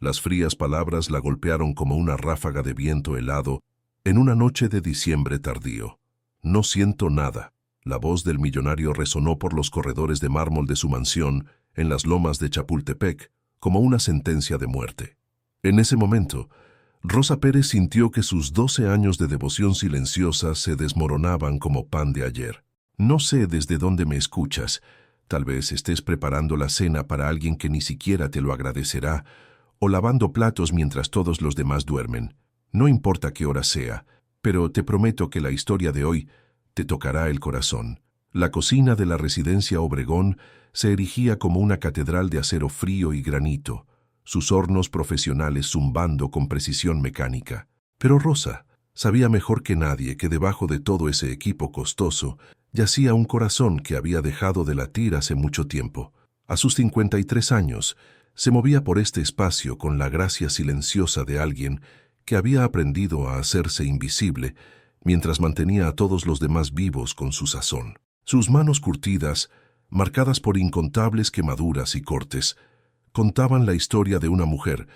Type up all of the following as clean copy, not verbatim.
Las frías palabras la golpearon como una ráfaga de viento helado en una noche de diciembre tardío. No siento nada. La voz del millonario resonó por los corredores de mármol de su mansión en las lomas de Chapultepec como una sentencia de muerte. En ese momento, Rosa Pérez sintió que sus 12 años de devoción silenciosa se desmoronaban como pan de ayer. No sé desde dónde me escuchas. Tal vez estés preparando la cena para alguien que ni siquiera te lo agradecerá, o lavando platos mientras todos los demás duermen. No importa qué hora sea, pero te prometo que la historia de hoy te tocará el corazón. La cocina de la residencia Obregón se erigía como una catedral de acero frío y granito, sus hornos profesionales zumbando con precisión mecánica. Pero Rosa sabía mejor que nadie que debajo de todo ese equipo costoso yacía un corazón que había dejado de latir hace mucho tiempo. A sus 53 años, se movía por este espacio con la gracia silenciosa de alguien que había aprendido a hacerse invisible mientras mantenía a todos los demás vivos con su sazón. Sus manos curtidas, marcadas por incontables quemaduras y cortes, contaban la historia de una mujer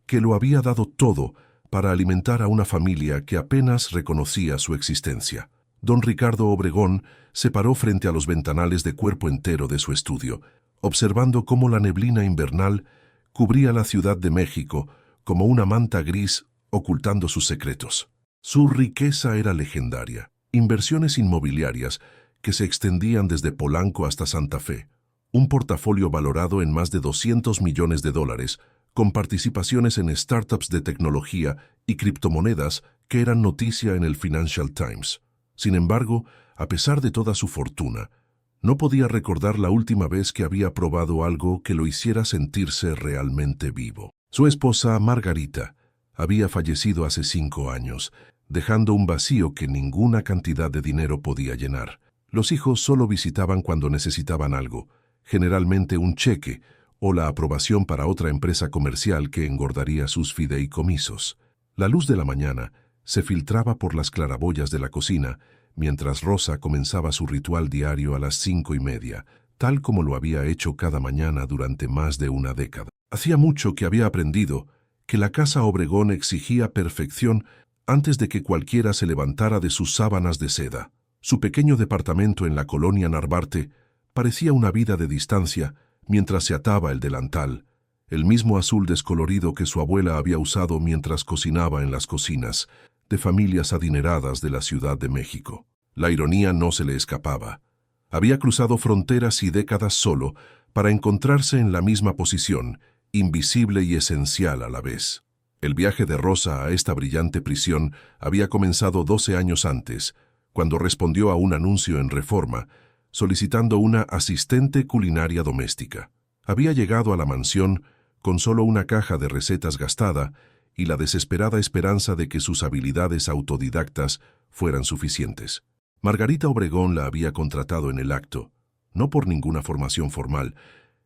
que lo había dado todo para alimentar a una familia que apenas reconocía su existencia. Don Ricardo Obregón se paró frente a los ventanales de cuerpo entero de su estudio, observando cómo la neblina invernal cubría la Ciudad de México como una manta gris ocultando sus secretos. Su riqueza era legendaria. Inversiones inmobiliarias que se extendían desde Polanco hasta Santa Fe, un portafolio valorado en más de $200 millones, con participaciones en startups de tecnología y criptomonedas que eran noticia en el Financial Times. Sin embargo, a pesar de toda su fortuna, no podía recordar la última vez que había probado algo que lo hiciera sentirse realmente vivo. Su esposa, Margarita, había fallecido hace 5 años, dejando un vacío que ninguna cantidad de dinero podía llenar. Los hijos solo visitaban cuando necesitaban algo, generalmente un cheque o la aprobación para otra empresa comercial que engordaría sus fideicomisos. La luz de la mañana se filtraba por las claraboyas de la cocina, mientras Rosa comenzaba su ritual diario a las 5:30, tal como lo había hecho cada mañana durante más de una década. Hacía mucho que había aprendido que la casa Obregón exigía perfección antes de que cualquiera se levantara de sus sábanas de seda. Su pequeño departamento en la colonia Narvarte parecía una vida de distancia mientras se ataba el delantal, el mismo azul descolorido que su abuela había usado mientras cocinaba en las cocinas de familias adineradas de la Ciudad de México. La ironía no se le escapaba. Había cruzado fronteras y décadas solo para encontrarse en la misma posición, invisible y esencial a la vez. El viaje de Rosa a esta brillante prisión había comenzado 12 años antes, cuando respondió a un anuncio en Reforma, solicitando una asistente culinaria doméstica. Había llegado a la mansión con solo una caja de recetas gastada y la desesperada esperanza de que sus habilidades autodidactas fueran suficientes. Margarita Obregón la había contratado en el acto, no por ninguna formación formal,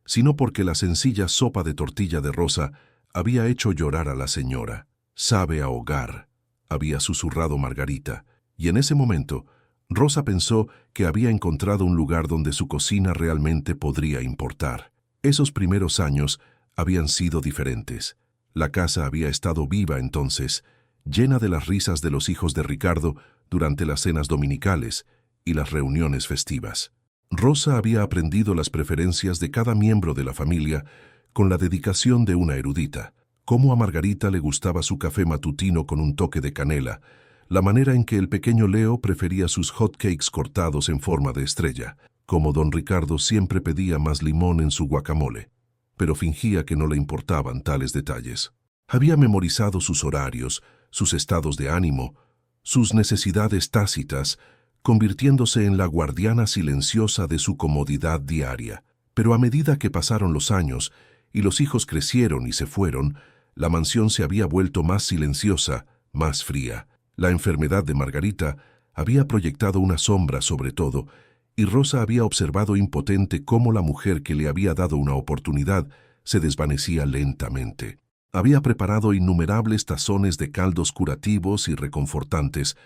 sino porque la sencilla sopa de tortilla de Rosa había hecho llorar a la señora. «Sabe ahogar», había susurrado Margarita, y en ese momento Rosa pensó que había encontrado un lugar donde su cocina realmente podría importar. Esos primeros años habían sido diferentes. La casa había estado viva entonces, llena de las risas de los hijos de Ricardo durante las cenas dominicales y las reuniones festivas. Rosa había aprendido las preferencias de cada miembro de la familia con la dedicación de una erudita. Cómo a Margarita le gustaba su café matutino con un toque de canela, la manera en que el pequeño Leo prefería sus hot cakes cortados en forma de estrella, cómo don Ricardo siempre pedía más limón en su guacamole, pero fingía que no le importaban tales detalles. Había memorizado sus horarios, sus estados de ánimo, sus necesidades tácitas, convirtiéndose en la guardiana silenciosa de su comodidad diaria. Pero a medida que pasaron los años y los hijos crecieron y se fueron, la mansión se había vuelto más silenciosa, más fría. La enfermedad de Margarita había proyectado una sombra sobre todo, y Rosa había observado impotente cómo la mujer que le había dado una oportunidad se desvanecía lentamente. Había preparado innumerables tazones de caldos curativos y reconfortantes,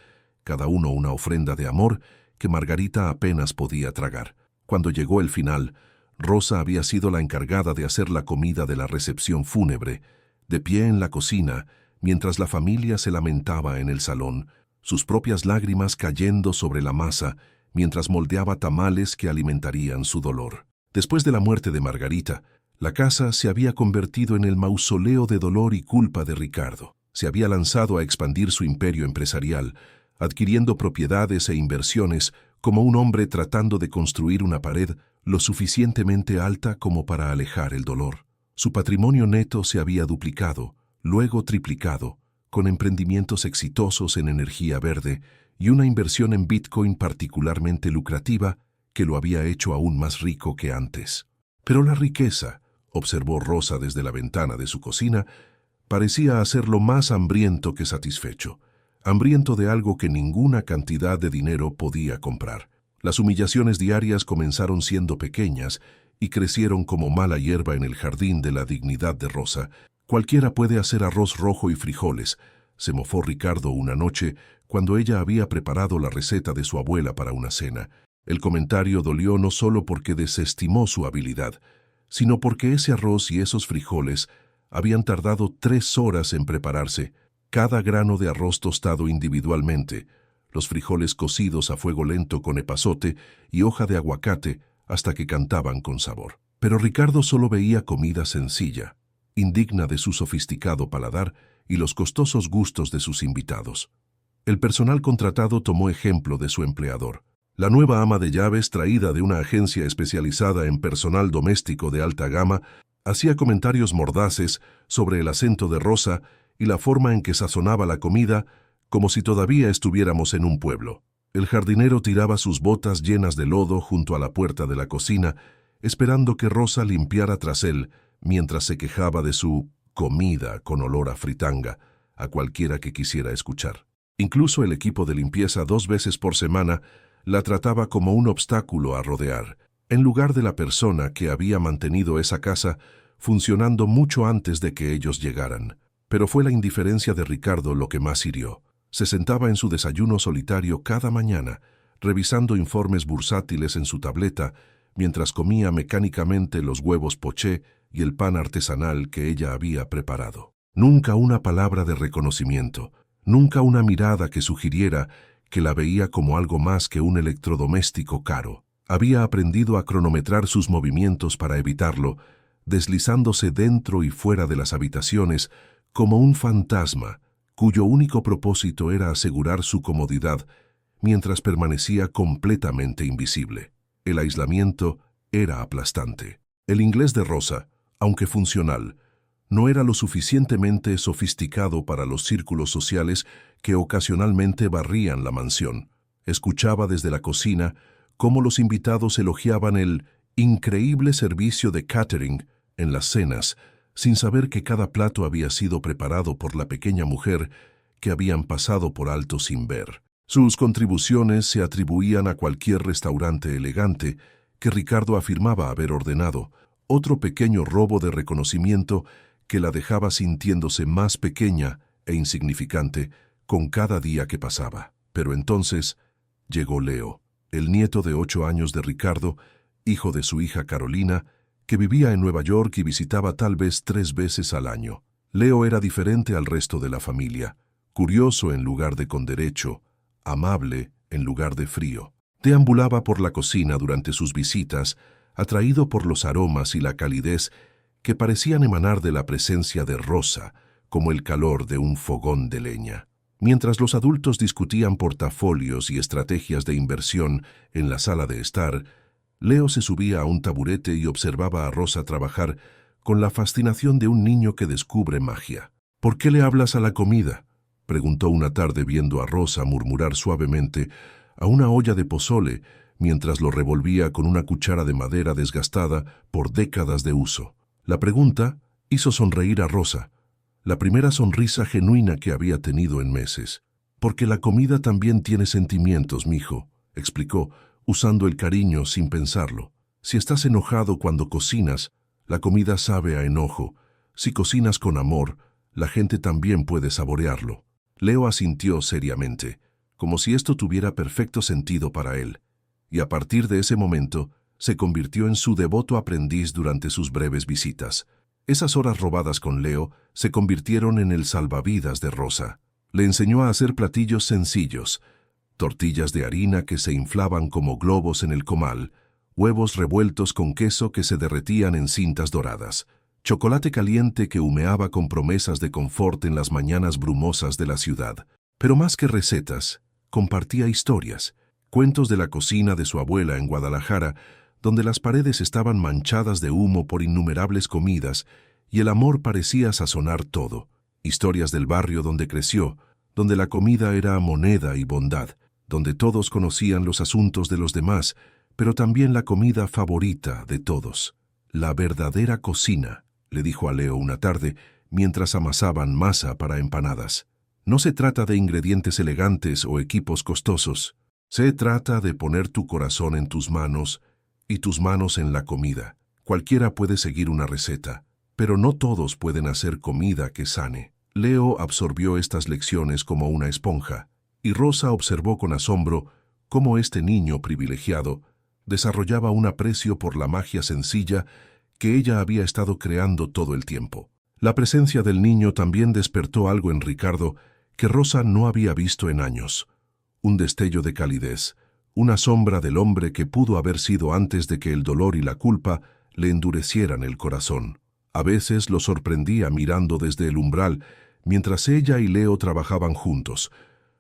cada uno una ofrenda de amor que Margarita apenas podía tragar. Cuando llegó el final, Rosa había sido la encargada de hacer la comida de la recepción fúnebre, De pie en la cocina, mientras la familia se lamentaba en el salón, sus propias lágrimas cayendo sobre la masa, mientras moldeaba tamales que alimentarían su dolor. Después de la muerte de Margarita, la casa se había convertido en el mausoleo de dolor y culpa de Ricardo. Se había lanzado a expandir su imperio empresarial, adquiriendo propiedades e inversiones como un hombre tratando de construir una pared lo suficientemente alta como para alejar el dolor. Su patrimonio neto se había duplicado, luego triplicado, con emprendimientos exitosos en energía verde y una inversión en Bitcoin particularmente lucrativa que lo había hecho aún más rico que antes. Pero la riqueza, observó Rosa desde la ventana de su cocina, parecía hacerlo más hambriento que satisfecho, hambriento de algo que ninguna cantidad de dinero podía comprar. Las humillaciones diarias comenzaron siendo pequeñas y crecieron como mala hierba en el jardín de la dignidad de Rosa. Cualquiera puede hacer arroz rojo y frijoles, se mofó Ricardo una noche cuando ella había preparado la receta de su abuela para una cena. El comentario dolió no solo porque desestimó su habilidad, sino porque ese arroz y esos frijoles habían tardado 3 horas en prepararse, cada grano de arroz tostado individualmente, los frijoles cocidos a fuego lento con epazote y hoja de aguacate hasta que cantaban con sabor. Pero Ricardo solo veía comida sencilla, indigna de su sofisticado paladar y los costosos gustos de sus invitados. El personal contratado tomó ejemplo de su empleador. La nueva ama de llaves, traída de una agencia especializada en personal doméstico de alta gama, hacía comentarios mordaces sobre el acento de Rosa y la forma en que sazonaba la comida, como si todavía estuviéramos en un pueblo. El jardinero tiraba sus botas llenas de lodo junto a la puerta de la cocina, esperando que Rosa limpiara tras él, mientras se quejaba de su comida con olor a fritanga, a cualquiera que quisiera escuchar. Incluso el equipo de limpieza 2 veces por semana la trataba como un obstáculo a rodear, en lugar de la persona que había mantenido esa casa funcionando mucho antes de que ellos llegaran. Pero fue la indiferencia de Ricardo lo que más hirió. Se sentaba en su desayuno solitario cada mañana, revisando informes bursátiles en su tableta, mientras comía mecánicamente los huevos poché y el pan artesanal que ella había preparado. Nunca una palabra de reconocimiento, nunca una mirada que sugiriera que la veía como algo más que un electrodoméstico caro. Había aprendido a cronometrar sus movimientos para evitarlo, deslizándose dentro y fuera de las habitaciones como un fantasma, cuyo único propósito era asegurar su comodidad mientras permanecía completamente invisible. El aislamiento era aplastante. El inglés de Rosa, aunque funcional, no era lo suficientemente sofisticado para los círculos sociales que ocasionalmente barrían la mansión. Escuchaba desde la cocina cómo los invitados elogiaban el increíble servicio de catering en las cenas, sin saber que cada plato había sido preparado por la pequeña mujer que habían pasado por alto sin ver. Sus contribuciones se atribuían a cualquier restaurante elegante que Ricardo afirmaba haber ordenado, otro pequeño robo de reconocimiento que la dejaba sintiéndose más pequeña e insignificante con cada día que pasaba. Pero entonces llegó Leo, el nieto de 8 años de Ricardo, hijo de su hija Carolina, que vivía en Nueva York y visitaba tal vez 3 veces al año. Leo era diferente al resto de la familia, curioso en lugar de con derecho, amable en lugar de frío. Deambulaba por la cocina durante sus visitas, atraído por los aromas y la calidez que parecían emanar de la presencia de Rosa, como el calor de un fogón de leña. Mientras los adultos discutían portafolios y estrategias de inversión en la sala de estar, Leo se subía a un taburete y observaba a Rosa trabajar con la fascinación de un niño que descubre magia. «¿Por qué le hablas a la comida?», preguntó una tarde viendo a Rosa murmurar suavemente a una olla de pozole mientras lo revolvía con una cuchara de madera desgastada por décadas de uso. La pregunta hizo sonreír a Rosa, la primera sonrisa genuina que había tenido en meses. «Porque la comida también tiene sentimientos, mijo», explicó, usando el cariño sin pensarlo. «Si estás enojado cuando cocinas, la comida sabe a enojo. Si cocinas con amor, la gente también puede saborearlo». Leo asintió seriamente, como si esto tuviera perfecto sentido para él, y a partir de ese momento se convirtió en su devoto aprendiz durante sus breves visitas. Esas horas robadas con Leo se convirtieron en el salvavidas de Rosa. Le enseñó a hacer platillos sencillos, tortillas de harina que se inflaban como globos en el comal, huevos revueltos con queso que se derretían en cintas doradas, chocolate caliente que humeaba con promesas de confort en las mañanas brumosas de la ciudad. Pero más que recetas, compartía historias, cuentos de la cocina de su abuela en Guadalajara, donde las paredes estaban manchadas de humo por innumerables comidas y el amor parecía sazonar todo. Historias del barrio donde creció, donde la comida era moneda y bondad, donde todos conocían los asuntos de los demás, pero también la comida favorita de todos. La verdadera cocina, le dijo a Leo una tarde, mientras amasaban masa para empanadas. No se trata de ingredientes elegantes o equipos costosos. Se trata de poner tu corazón en tus manos y tus manos en la comida. Cualquiera puede seguir una receta, pero no todos pueden hacer comida que sane. Leo absorbió estas lecciones como una esponja, y Rosa observó con asombro cómo este niño privilegiado desarrollaba un aprecio por la magia sencilla que ella había estado creando todo el tiempo. La presencia del niño también despertó algo en Ricardo que Rosa no había visto en años. Un destello de calidez, una sombra del hombre que pudo haber sido antes de que el dolor y la culpa le endurecieran el corazón. A veces lo sorprendía mirando desde el umbral, mientras ella y Leo trabajaban juntos.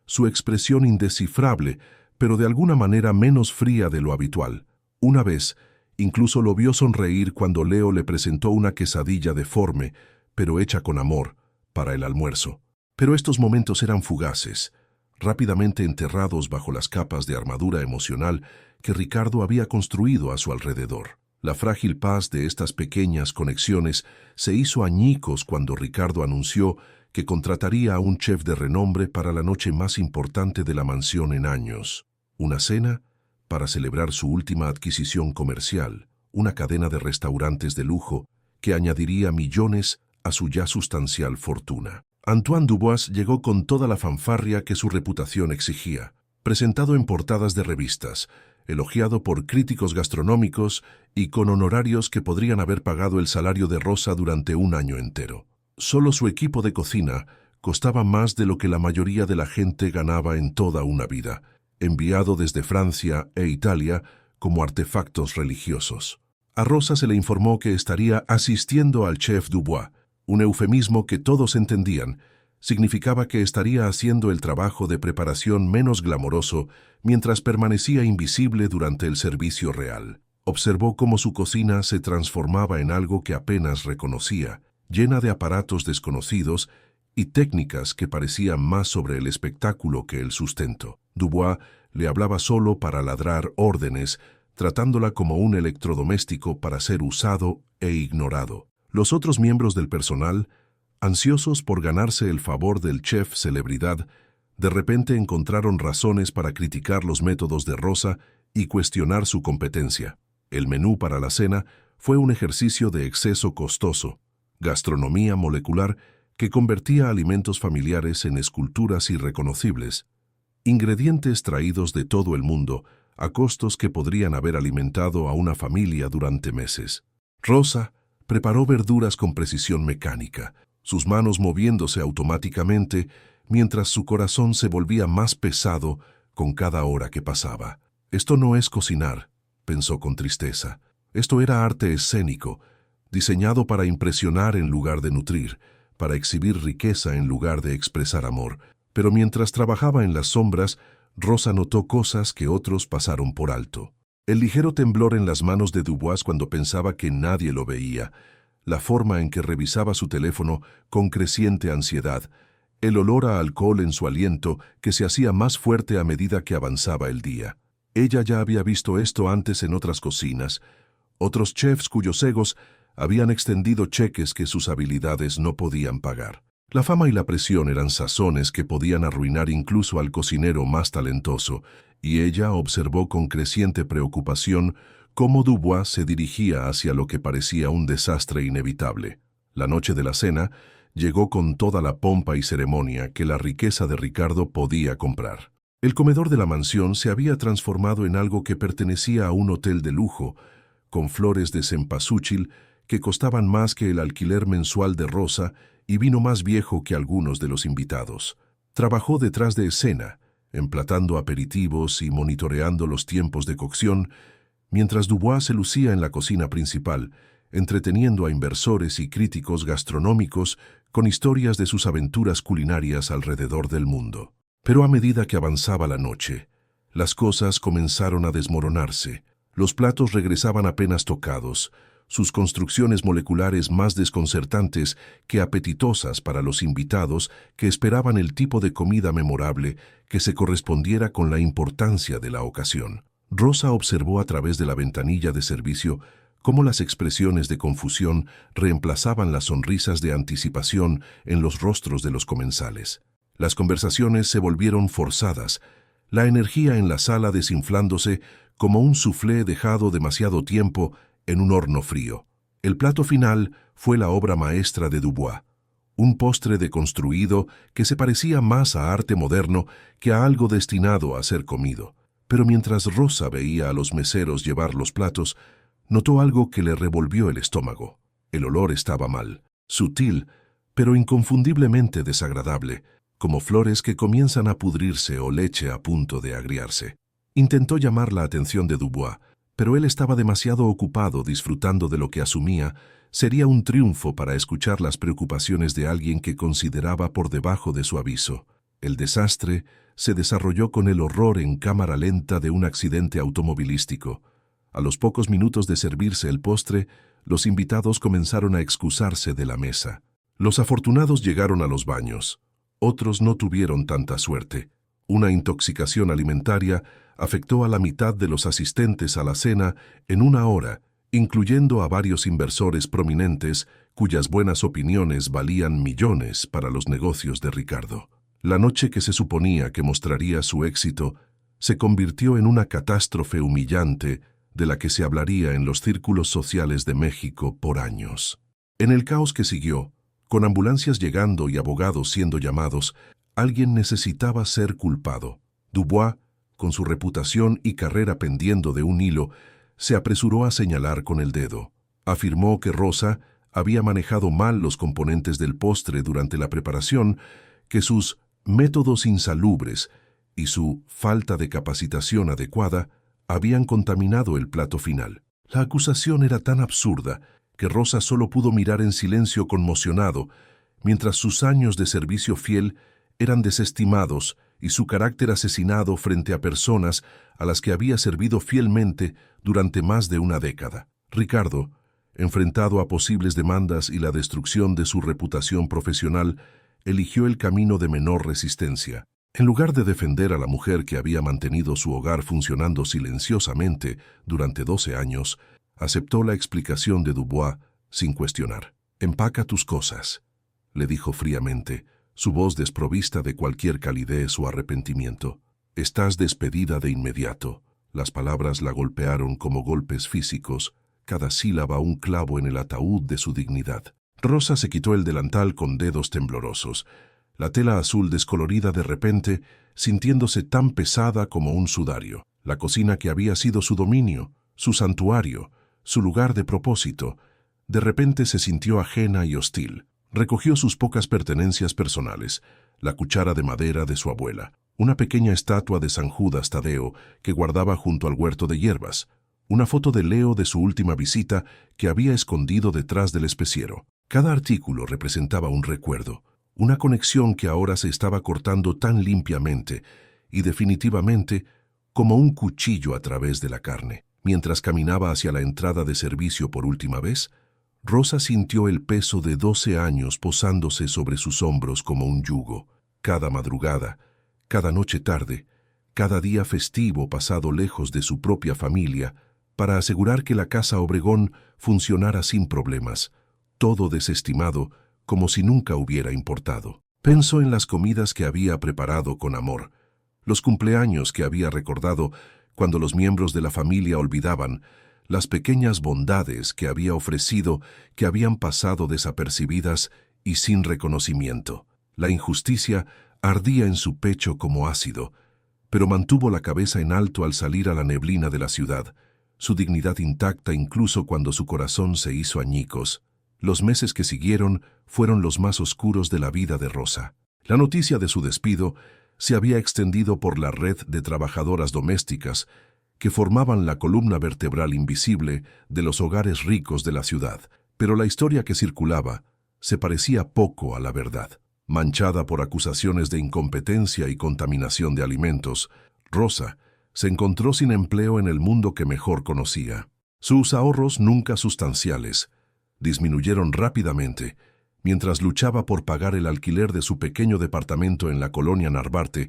Su expresión indescifrable, pero de alguna manera menos fría de lo habitual. Una vez, incluso lo vio sonreír cuando Leo le presentó una quesadilla deforme, pero hecha con amor, para el almuerzo. Pero estos momentos eran fugaces, rápidamente enterrados bajo las capas de armadura emocional que Ricardo había construido a su alrededor. La frágil paz de estas pequeñas conexiones se hizo añicos cuando Ricardo anunció que contrataría a un chef de renombre para la noche más importante de la mansión en años. Una cena para celebrar su última adquisición comercial, una cadena de restaurantes de lujo que añadiría millones a su ya sustancial fortuna. Antoine Dubois llegó con toda la fanfarria que su reputación exigía, presentado en portadas de revistas, elogiado por críticos gastronómicos y con honorarios que podrían haber pagado el salario de Rosa durante un año entero. Solo su equipo de cocina costaba más de lo que la mayoría de la gente ganaba en toda una vida, enviado desde Francia e Italia como artefactos religiosos. A Rosa se le informó que estaría asistiendo al chef Dubois, un eufemismo que todos entendían. Significaba que estaría haciendo el trabajo de preparación menos glamoroso mientras permanecía invisible durante el servicio real. Observó cómo su cocina se transformaba en algo que apenas reconocía, llena de aparatos desconocidos y técnicas que parecían más sobre el espectáculo que el sustento. Dubois le hablaba solo para ladrar órdenes, tratándola como un electrodoméstico para ser usado e ignorado. Los otros miembros del personal, ansiosos por ganarse el favor del chef celebridad, de repente encontraron razones para criticar los métodos de Rosa y cuestionar su competencia. El menú para la cena fue un ejercicio de exceso costoso, gastronomía molecular que convertía alimentos familiares en esculturas irreconocibles, ingredientes traídos de todo el mundo a costos que podrían haber alimentado a una familia durante meses. Rosa preparó verduras con precisión mecánica, sus manos moviéndose automáticamente mientras su corazón se volvía más pesado con cada hora que pasaba. Esto no es cocinar, pensó con tristeza. Esto era arte escénico, diseñado para impresionar en lugar de nutrir, para exhibir riqueza en lugar de expresar amor. Pero mientras trabajaba en las sombras, Rosa notó cosas que otros pasaron por alto. El ligero temblor en las manos de Dubois cuando pensaba que nadie lo veía, la forma en que revisaba su teléfono con creciente ansiedad, el olor a alcohol en su aliento que se hacía más fuerte a medida que avanzaba el día. Ella ya había visto esto antes en otras cocinas, otros chefs cuyos egos habían extendido cheques que sus habilidades no podían pagar. La fama y la presión eran sazones que podían arruinar incluso al cocinero más talentoso, y ella observó con creciente preocupación cómo Dubois se dirigía hacia lo que parecía un desastre inevitable. La noche de la cena llegó con toda la pompa y ceremonia que la riqueza de Ricardo podía comprar. El comedor de la mansión se había transformado en algo que pertenecía a un hotel de lujo, con flores de cempasúchil que costaban más que el alquiler mensual de Rosa y vino más viejo que algunos de los invitados. Trabajó detrás de escena, emplatando aperitivos y monitoreando los tiempos de cocción, mientras Dubois se lucía en la cocina principal, entreteniendo a inversores y críticos gastronómicos con historias de sus aventuras culinarias alrededor del mundo. Pero a medida que avanzaba la noche, las cosas comenzaron a desmoronarse. Los platos regresaban apenas tocados, sus construcciones moleculares más desconcertantes que apetitosas para los invitados que esperaban el tipo de comida memorable que se correspondiera con la importancia de la ocasión. Rosa observó a través de la ventanilla de servicio cómo las expresiones de confusión reemplazaban las sonrisas de anticipación en los rostros de los comensales. Las conversaciones se volvieron forzadas, la energía en la sala desinflándose como un soufflé dejado demasiado tiempo en un horno frío. El plato final fue la obra maestra de Dubois, un postre deconstruido que se parecía más a arte moderno que a algo destinado a ser comido. Pero mientras Rosa veía a los meseros llevar los platos, notó algo que le revolvió el estómago. El olor estaba mal, sutil, pero inconfundiblemente desagradable, como flores que comienzan a pudrirse o leche a punto de agriarse. Intentó llamar la atención de Dubois, pero él estaba demasiado ocupado disfrutando de lo que asumía sería un triunfo para escuchar las preocupaciones de alguien que consideraba por debajo de su aviso. El desastre se desarrolló con el horror en cámara lenta de un accidente automovilístico. A los pocos minutos de servirse el postre, los invitados comenzaron a excusarse de la mesa. Los afortunados llegaron a los baños. Otros no tuvieron tanta suerte. Una intoxicación alimentaria afectó a la mitad de los asistentes a la cena en una hora, incluyendo a varios inversores prominentes cuyas buenas opiniones valían millones para los negocios de Ricardo. La noche que se suponía que mostraría su éxito se convirtió en una catástrofe humillante de la que se hablaría en los círculos sociales de México por años. En el caos que siguió, con ambulancias llegando y abogados siendo llamados, alguien necesitaba ser culpado. Dubois, con su reputación y carrera pendiendo de un hilo, se apresuró a señalar con el dedo. Afirmó que Rosa había manejado mal los componentes del postre durante la preparación, que sus métodos insalubres y su falta de capacitación adecuada habían contaminado el plato final. La acusación era tan absurda que Rosa solo pudo mirar en silencio conmocionado, mientras sus años de servicio fiel eran desestimados y su carácter asesinado frente a personas a las que había servido fielmente durante más de una década. Ricardo, enfrentado a posibles demandas y la destrucción de su reputación profesional, eligió el camino de menor resistencia. En lugar de defender a la mujer que había mantenido su hogar funcionando silenciosamente durante 12 años, aceptó la explicación de Dubois sin cuestionar. «Empaca tus cosas», le dijo fríamente, su voz desprovista de cualquier calidez o arrepentimiento. «Estás despedida de inmediato». Las palabras la golpearon como golpes físicos, cada sílaba un clavo en el ataúd de su dignidad. Rosa se quitó el delantal con dedos temblorosos. La tela azul descolorida de repente, sintiéndose tan pesada como un sudario. La cocina que había sido su dominio, su santuario, su lugar de propósito, de repente se sintió ajena y hostil. Recogió sus pocas pertenencias personales, la cuchara de madera de su abuela, una pequeña estatua de San Judas Tadeo que guardaba junto al huerto de hierbas, una foto de Leo de su última visita que había escondido detrás del especiero. Cada artículo representaba un recuerdo, una conexión que ahora se estaba cortando tan limpiamente y definitivamente como un cuchillo a través de la carne. Mientras caminaba hacia la entrada de servicio por última vez, Rosa sintió el peso de 12 años posándose sobre sus hombros como un yugo. Cada madrugada, cada noche tarde, cada día festivo pasado lejos de su propia familia, para asegurar que la Casa Obregón funcionara sin problemas, todo desestimado como si nunca hubiera importado. Pensó en las comidas que había preparado con amor, los cumpleaños que había recordado cuando los miembros de la familia olvidaban, las pequeñas bondades que había ofrecido que habían pasado desapercibidas y sin reconocimiento. La injusticia ardía en su pecho como ácido, pero mantuvo la cabeza en alto al salir a la neblina de la ciudad, su dignidad intacta incluso cuando su corazón se hizo añicos. Los meses que siguieron fueron los más oscuros de la vida de Rosa. La noticia de su despido se había extendido por la red de trabajadoras domésticas que formaban la columna vertebral invisible de los hogares ricos de la ciudad, pero la historia que circulaba se parecía poco a la verdad. Manchada por acusaciones de incompetencia y contaminación de alimentos, Rosa se encontró sin empleo en el mundo que mejor conocía. Sus ahorros, nunca sustanciales, disminuyeron rápidamente mientras luchaba por pagar el alquiler de su pequeño departamento en la colonia Narvarte,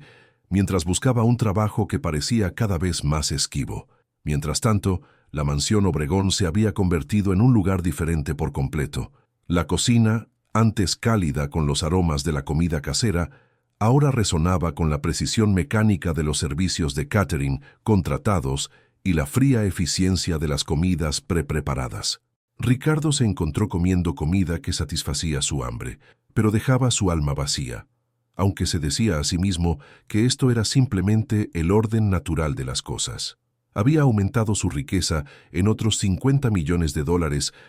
mientras buscaba un trabajo que parecía cada vez más esquivo. Mientras tanto, la mansión Obregón se había convertido en un lugar diferente por completo. La cocina, antes cálida con los aromas de la comida casera, ahora resonaba con la precisión mecánica de los servicios de catering contratados y la fría eficiencia de las comidas pre-preparadas. Ricardo se encontró comiendo comida que satisfacía su hambre, pero dejaba su alma vacía, aunque se decía a sí mismo que esto era simplemente el orden natural de las cosas. Había aumentado su riqueza en otros $50 millones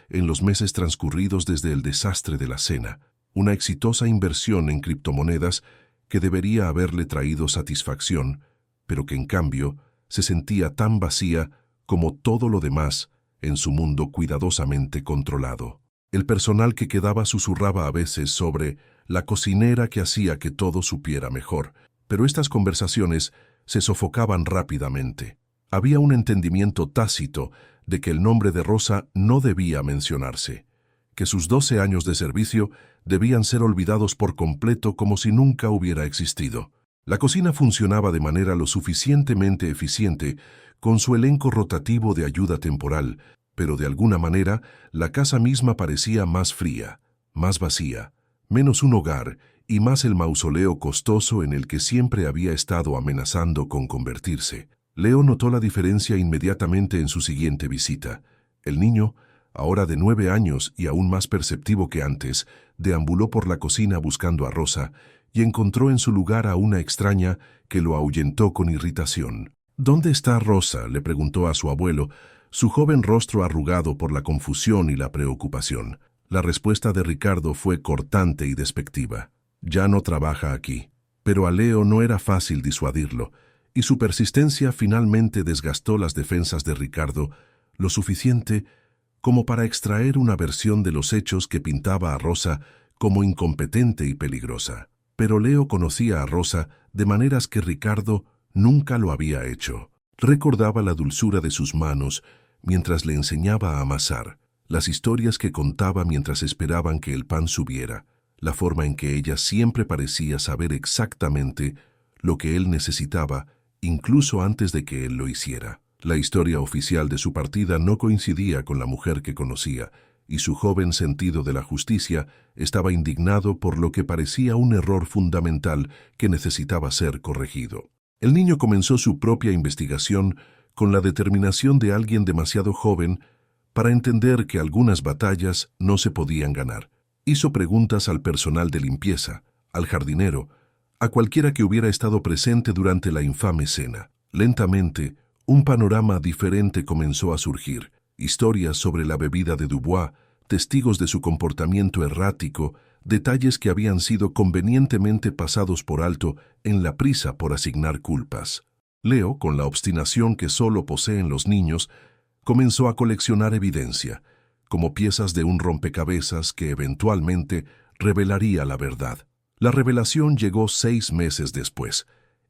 en los meses transcurridos desde el desastre de la cena, una exitosa inversión en criptomonedas que debería haberle traído satisfacción, pero que en cambio se sentía tan vacía como todo lo demás en su mundo cuidadosamente controlado. El personal que quedaba susurraba a veces sobre la cocinera que hacía que todo supiera mejor, pero estas conversaciones se sofocaban rápidamente. Había un entendimiento tácito de que el nombre de Rosa no debía mencionarse, que sus 12 años de servicio debían ser olvidados por completo como si nunca hubiera existido. La cocina funcionaba de manera lo suficientemente eficiente con su elenco rotativo de ayuda temporal, pero de alguna manera la casa misma parecía más fría, más vacía, menos un hogar y más el mausoleo costoso en el que siempre había estado amenazando con convertirse. Leo notó la diferencia inmediatamente en su siguiente visita. El niño, ahora de 9 años y aún más perceptivo que antes, deambuló por la cocina buscando a Rosa y encontró en su lugar a una extraña que lo ahuyentó con irritación. «¿Dónde está Rosa?», le preguntó a su abuelo, su joven rostro arrugado por la confusión y la preocupación. La respuesta de Ricardo fue cortante y despectiva. «Ya no trabaja aquí». Pero a Leo no era fácil disuadirlo, y su persistencia finalmente desgastó las defensas de Ricardo lo suficiente como para extraer una versión de los hechos que pintaba a Rosa como incompetente y peligrosa. Pero Leo conocía a Rosa de maneras que Ricardo nunca lo había hecho. Recordaba la dulzura de sus manos mientras le enseñaba a amasar, las historias que contaba mientras esperaban que el pan subiera, la forma en que ella siempre parecía saber exactamente lo que él necesitaba, incluso antes de que él lo hiciera. La historia oficial de su partida no coincidía con la mujer que conocía, y su joven sentido de la justicia estaba indignado por lo que parecía un error fundamental que necesitaba ser corregido. El niño comenzó su propia investigación con la determinación de alguien demasiado joven para entender que algunas batallas no se podían ganar. Hizo preguntas al personal de limpieza, al jardinero, a cualquiera que hubiera estado presente durante la infame cena. Lentamente, un panorama diferente comenzó a surgir. Historias sobre la bebida de Dubois, testigos de su comportamiento errático, detalles que habían sido convenientemente pasados por alto en la prisa por asignar culpas. Leo, con la obstinación que solo poseen los niños, comenzó a coleccionar evidencia, como piezas de un rompecabezas que eventualmente revelaría la verdad. La revelación llegó 6 meses después,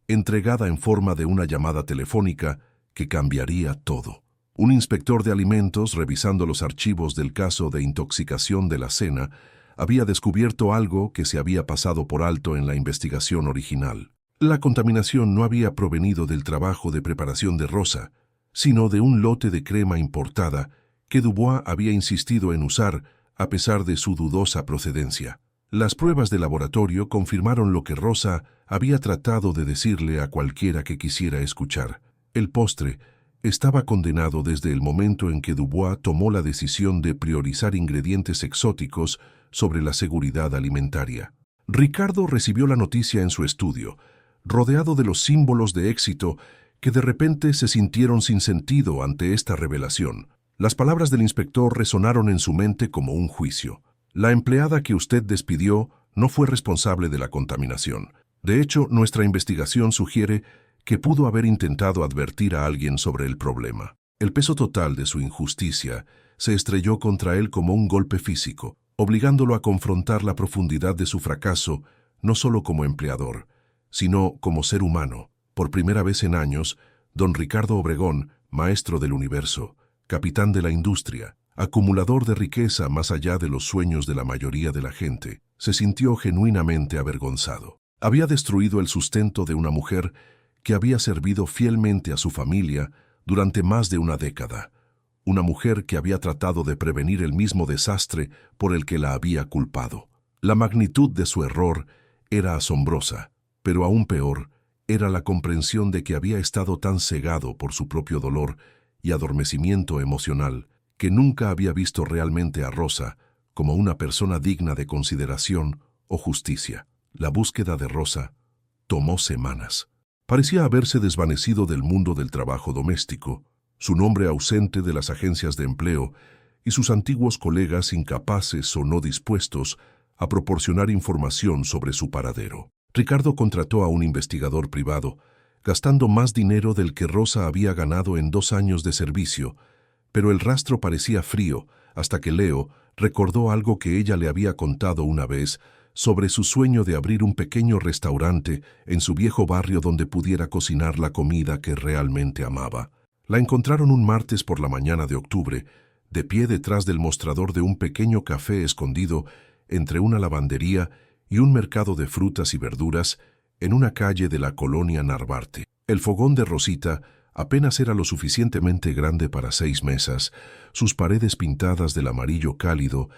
entregada en forma de una llamada telefónica que cambiaría todo. Un inspector de alimentos, revisando los archivos del caso de intoxicación de la cena, había descubierto algo que se había pasado por alto en la investigación original. La contaminación no había provenido del trabajo de preparación de Rosa, sino de un lote de crema importada que Dubois había insistido en usar a pesar de su dudosa procedencia. Las pruebas de laboratorio confirmaron lo que Rosa había tratado de decirle a cualquiera que quisiera escuchar. El postre estaba condenado desde el momento en que Dubois tomó la decisión de priorizar ingredientes exóticos sobre la seguridad alimentaria. Ricardo recibió la noticia en su estudio, rodeado de los símbolos de éxito que de repente se sintieron sin sentido ante esta revelación. Las palabras del inspector resonaron en su mente como un juicio. La empleada que usted despidió no fue responsable de la contaminación. De hecho, nuestra investigación sugiere que pudo haber intentado advertir a alguien sobre el problema. El peso total de su injusticia se estrelló contra él como un golpe físico, obligándolo a confrontar la profundidad de su fracaso, no solo como empleador, sino como ser humano. Por primera vez en años, don Ricardo Obregón, maestro del universo, capitán de la industria, acumulador de riqueza más allá de los sueños de la mayoría de la gente, se sintió genuinamente avergonzado. Había destruido el sustento de una mujer que había servido fielmente a su familia durante más de una década, una mujer que había tratado de prevenir el mismo desastre por el que la había culpado. La magnitud de su error era asombrosa, pero aún peor era la comprensión de que había estado tan cegado por su propio dolor y adormecimiento emocional que nunca había visto realmente a Rosa como una persona digna de consideración o justicia. La búsqueda de Rosa tomó semanas. Parecía haberse desvanecido del mundo del trabajo doméstico, su nombre ausente de las agencias de empleo y sus antiguos colegas incapaces o no dispuestos a proporcionar información sobre su paradero. Ricardo contrató a un investigador privado, gastando más dinero del que Rosa había ganado en 2 años de servicio, pero el rastro parecía frío hasta que Leo recordó algo que ella le había contado una vez sobre su sueño de abrir un pequeño restaurante en su viejo barrio donde pudiera cocinar la comida que realmente amaba. La encontraron un martes por la mañana de octubre, de pie detrás del mostrador de un pequeño café escondido entre una lavandería y un mercado de frutas y verduras en una calle de la colonia Narvarte. El fogón de Rosita apenas era lo suficientemente grande para 6 mesas, sus paredes pintadas del amarillo cálido,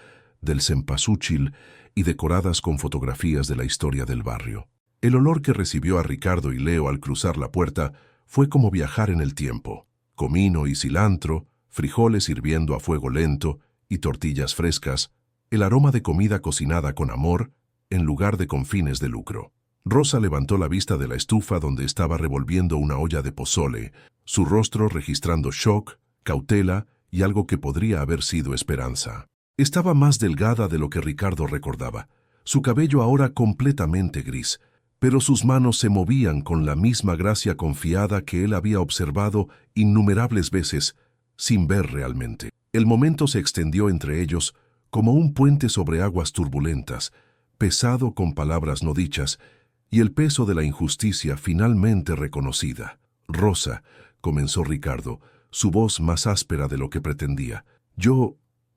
del cempasúchil y decoradas con fotografías de la historia del barrio. El olor que recibió a Ricardo y Leo al cruzar la puerta fue como viajar en el tiempo. Comino y cilantro, frijoles hirviendo a fuego lento y tortillas frescas, el aroma de comida cocinada con amor en lugar de con fines de lucro. Rosa levantó la vista de la estufa donde estaba revolviendo una olla de pozole, su rostro registrando shock, cautela y algo que podría haber sido esperanza. Estaba más delgada de lo que Ricardo recordaba, su cabello ahora completamente gris, pero sus manos se movían con la misma gracia confiada que él había observado innumerables veces, sin ver realmente. El momento se extendió entre ellos como un puente sobre aguas turbulentas, pesado con palabras no dichas, y el peso de la injusticia finalmente reconocida. «Rosa», comenzó Ricardo, su voz más áspera de lo que pretendía,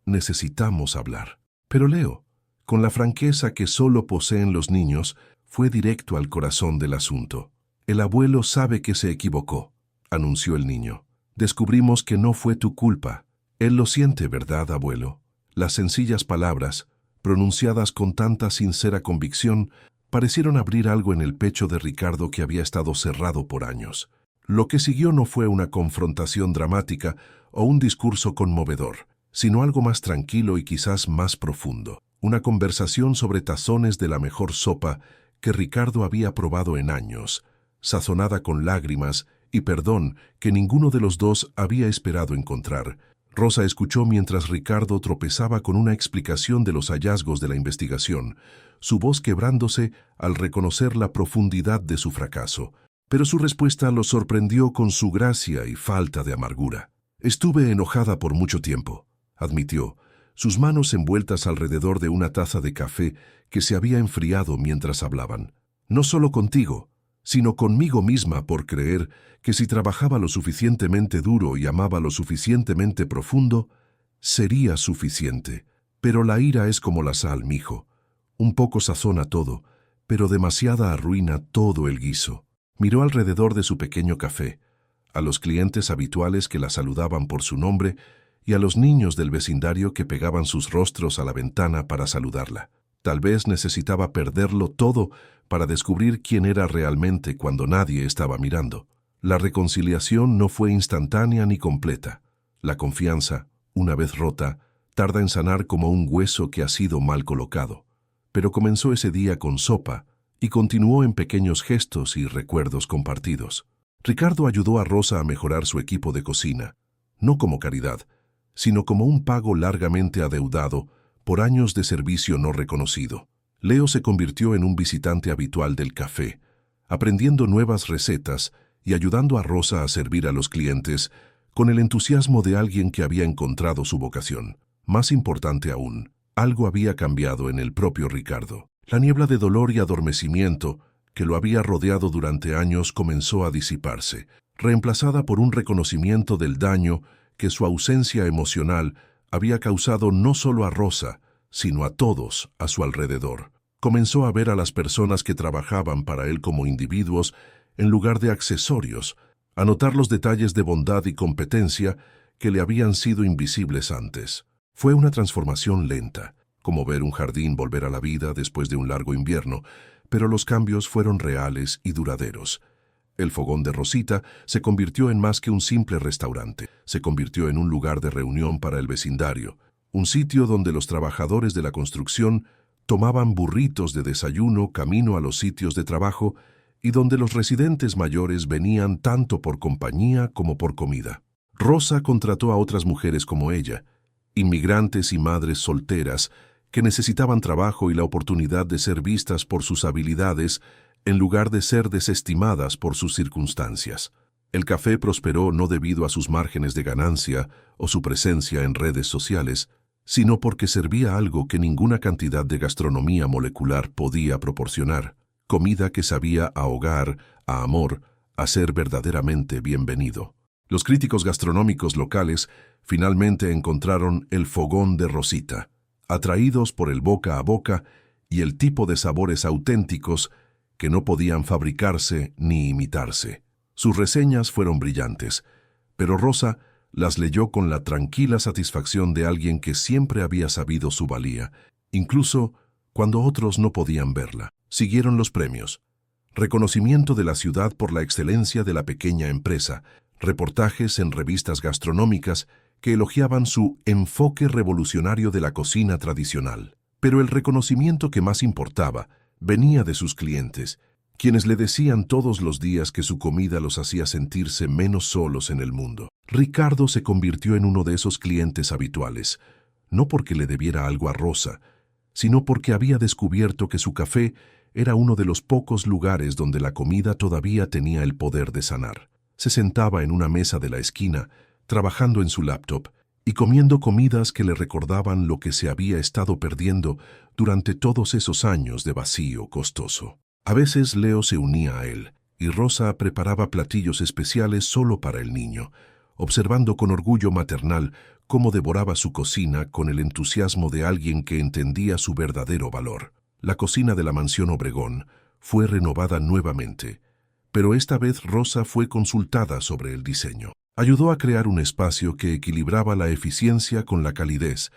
necesitamos hablar. Pero Leo, con la franqueza que solo poseen los niños, fue directo al corazón del asunto. «El abuelo sabe que se equivocó», anunció el niño. «Descubrimos que no fue tu culpa. Él lo siente, ¿verdad, abuelo?» Las sencillas palabras, pronunciadas con tanta sincera convicción, parecieron abrir algo en el pecho de Ricardo que había estado cerrado por años. Lo que siguió no fue una confrontación dramática o un discurso conmovedor, sino algo más tranquilo y quizás más profundo. Una conversación sobre tazones de la mejor sopa que Ricardo había probado en años, sazonada con lágrimas y perdón que ninguno de los dos había esperado encontrar. Rosa escuchó mientras Ricardo tropezaba con una explicación de los hallazgos de la investigación, su voz quebrándose al reconocer la profundidad de su fracaso. Pero su respuesta lo sorprendió con su gracia y falta de amargura. «Estuve enojada por mucho tiempo», admitió, sus manos envueltas alrededor de una taza de café que se había enfriado mientras hablaban. «No solo contigo, sino conmigo misma por creer que si trabajaba lo suficientemente duro y amaba lo suficientemente profundo, sería suficiente. Pero la ira es como la sal, mijo. Un poco sazona todo, pero demasiada arruina todo el guiso». Miró alrededor de su pequeño café, a los clientes habituales que la saludaban por su nombre y a los niños del vecindario que pegaban sus rostros a la ventana para saludarla. Tal vez necesitaba perderlo todo para descubrir quién era realmente cuando nadie estaba mirando. La reconciliación no fue instantánea ni completa. La confianza, una vez rota, tarda en sanar como un hueso que ha sido mal colocado. Pero comenzó ese día con sopa y continuó en pequeños gestos y recuerdos compartidos. Ricardo ayudó a Rosa a mejorar su equipo de cocina, no como caridad, sino como un pago largamente adeudado por años de servicio no reconocido. Leo se convirtió en un visitante habitual del café, aprendiendo nuevas recetas y ayudando a Rosa a servir a los clientes con el entusiasmo de alguien que había encontrado su vocación. Más importante aún, algo había cambiado en el propio Ricardo. La niebla de dolor y adormecimiento que lo había rodeado durante años comenzó a disiparse, reemplazada por un reconocimiento del daño que su ausencia emocional había causado no solo a Rosa, sino a todos a su alrededor. Comenzó a ver a las personas que trabajaban para él como individuos en lugar de accesorios, a notar los detalles de bondad y competencia que le habían sido invisibles antes. Fue una transformación lenta, como ver un jardín volver a la vida después de un largo invierno, pero los cambios fueron reales y duraderos. El fogón de Rosita se convirtió en más que un simple restaurante. Se convirtió en un lugar de reunión para el vecindario, un sitio donde los trabajadores de la construcción tomaban burritos de desayuno camino a los sitios de trabajo y donde los residentes mayores venían tanto por compañía como por comida. Rosa contrató a otras mujeres como ella, inmigrantes y madres solteras que necesitaban trabajo y la oportunidad de ser vistas por sus habilidades en lugar de ser desestimadas por sus circunstancias. El café prosperó no debido a sus márgenes de ganancia o su presencia en redes sociales, sino porque servía algo que ninguna cantidad de gastronomía molecular podía proporcionar, comida que sabía a hogar, a amor, a ser verdaderamente bienvenido. Los críticos gastronómicos locales finalmente encontraron el fogón de Rosita, atraídos por el boca a boca y el tipo de sabores auténticos que no podían fabricarse ni imitarse. Sus reseñas fueron brillantes, pero Rosa las leyó con la tranquila satisfacción de alguien que siempre había sabido su valía, incluso cuando otros no podían verla. Siguieron los premios. Reconocimiento de la ciudad por la excelencia de la pequeña empresa, reportajes en revistas gastronómicas que elogiaban su enfoque revolucionario de la cocina tradicional. Pero el reconocimiento que más importaba venía de sus clientes, quienes le decían todos los días que su comida los hacía sentirse menos solos en el mundo. Ricardo se convirtió en uno de esos clientes habituales, no porque le debiera algo a Rosa, sino porque había descubierto que su café era uno de los pocos lugares donde la comida todavía tenía el poder de sanar. Se sentaba en una mesa de la esquina, trabajando en su laptop y comiendo comidas que le recordaban lo que se había estado perdiendo durante todos esos años de vacío costoso. A veces Leo se unía a él, y Rosa preparaba platillos especiales solo para el niño, observando con orgullo maternal cómo devoraba su cocina con el entusiasmo de alguien que entendía su verdadero valor. La cocina de la mansión Obregón fue renovada nuevamente, pero esta vez Rosa fue consultada sobre el diseño. Ayudó a crear un espacio que equilibraba la eficiencia con la calidez,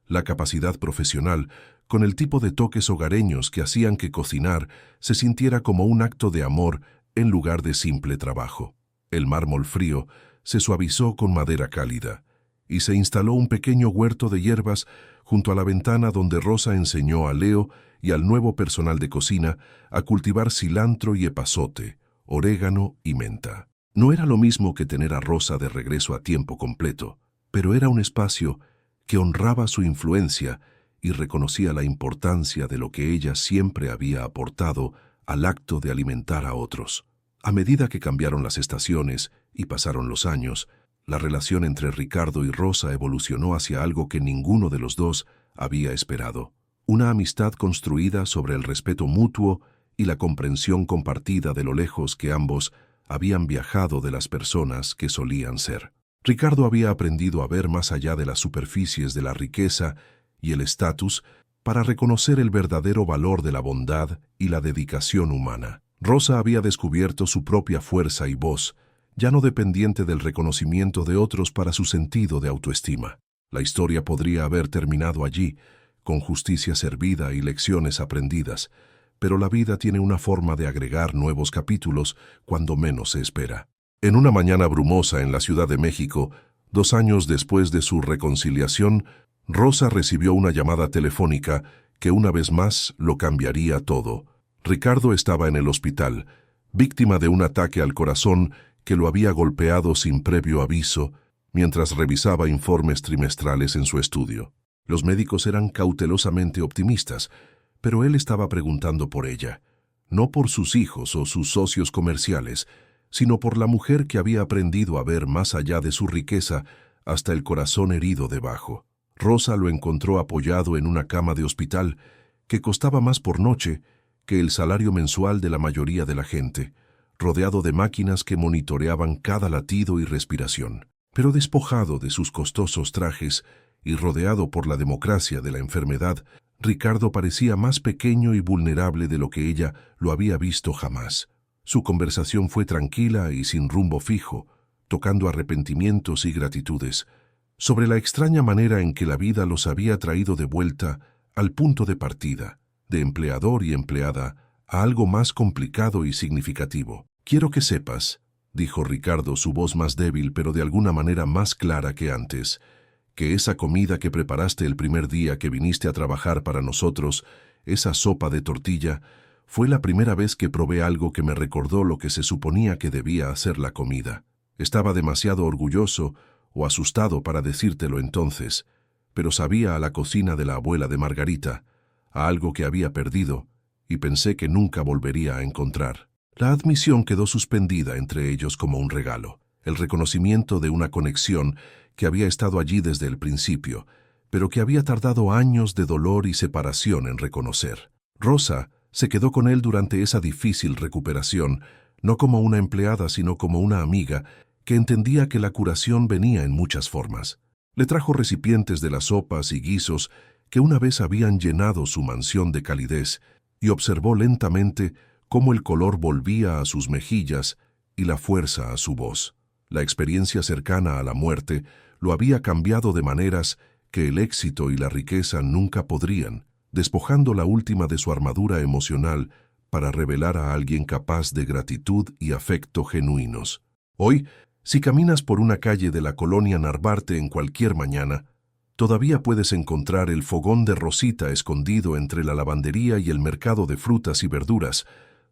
la capacidad profesional, con el tipo de toques hogareños que hacían que cocinar se sintiera como un acto de amor en lugar de simple trabajo. El mármol frío se suavizó con madera cálida, y se instaló un pequeño huerto de hierbas junto a la ventana donde Rosa enseñó a Leo y al nuevo personal de cocina a cultivar cilantro y epazote, orégano y menta. No era lo mismo que tener a Rosa de regreso a tiempo completo, pero era un espacio que honraba su influencia y reconocía la importancia de lo que ella siempre había aportado al acto de alimentar a otros. A medida que cambiaron las estaciones y pasaron los años, la relación entre Ricardo y Rosa evolucionó hacia algo que ninguno de los dos había esperado. Una amistad construida sobre el respeto mutuo y la comprensión compartida de lo lejos que ambos habían viajado de las personas que solían ser. Ricardo había aprendido a ver más allá de las superficies de la riqueza y el estatus para reconocer el verdadero valor de la bondad y la dedicación humana. Rosa había descubierto su propia fuerza y voz, ya no dependiente del reconocimiento de otros para su sentido de autoestima. La historia podría haber terminado allí, con justicia servida y lecciones aprendidas, pero la vida tiene una forma de agregar nuevos capítulos cuando menos se espera. En una mañana brumosa en la Ciudad de México, 2 años después de su reconciliación, Rosa recibió una llamada telefónica que una vez más lo cambiaría todo. Ricardo estaba en el hospital, víctima de un ataque al corazón que lo había golpeado sin previo aviso mientras revisaba informes trimestrales en su estudio. Los médicos eran cautelosamente optimistas, pero él estaba preguntando por ella, no por sus hijos o sus socios comerciales, sino por la mujer que había aprendido a ver más allá de su riqueza hasta el corazón herido debajo. Rosa lo encontró apoyado en una cama de hospital que costaba más por noche que el salario mensual de la mayoría de la gente, rodeado de máquinas que monitoreaban cada latido y respiración. Pero despojado de sus costosos trajes y rodeado por la democracia de la enfermedad, Ricardo parecía más pequeño y vulnerable de lo que ella lo había visto jamás. Su conversación fue tranquila y sin rumbo fijo, tocando arrepentimientos y gratitudes, sobre la extraña manera en que la vida los había traído de vuelta al punto de partida, de empleador y empleada, a algo más complicado y significativo. «Quiero que sepas», dijo Ricardo, su voz más débil pero de alguna manera más clara que antes, «que esa comida que preparaste el primer día que viniste a trabajar para nosotros, esa sopa de tortilla, fue la primera vez que probé algo que me recordó lo que se suponía que debía hacer la comida. Estaba demasiado orgulloso o asustado para decírtelo entonces, pero sabía a la cocina de la abuela de Margarita, a algo que había perdido, y pensé que nunca volvería a encontrar». La admisión quedó suspendida entre ellos como un regalo, el reconocimiento de una conexión que había estado allí desde el principio, pero que había tardado años de dolor y separación en reconocer. Rosa se quedó con él durante esa difícil recuperación, no como una empleada, sino como una amiga que entendía que la curación venía en muchas formas. Le trajo recipientes de las sopas y guisos que una vez habían llenado su mansión de calidez y observó lentamente cómo el color volvía a sus mejillas y la fuerza a su voz. La experiencia cercana a la muerte lo había cambiado de maneras que el éxito y la riqueza nunca podrían, despojando la última de su armadura emocional para revelar a alguien capaz de gratitud y afecto genuinos. Hoy, si caminas por una calle de la colonia Narvarte en cualquier mañana, todavía puedes encontrar el fogón de Rosita escondido entre la lavandería y el mercado de frutas y verduras,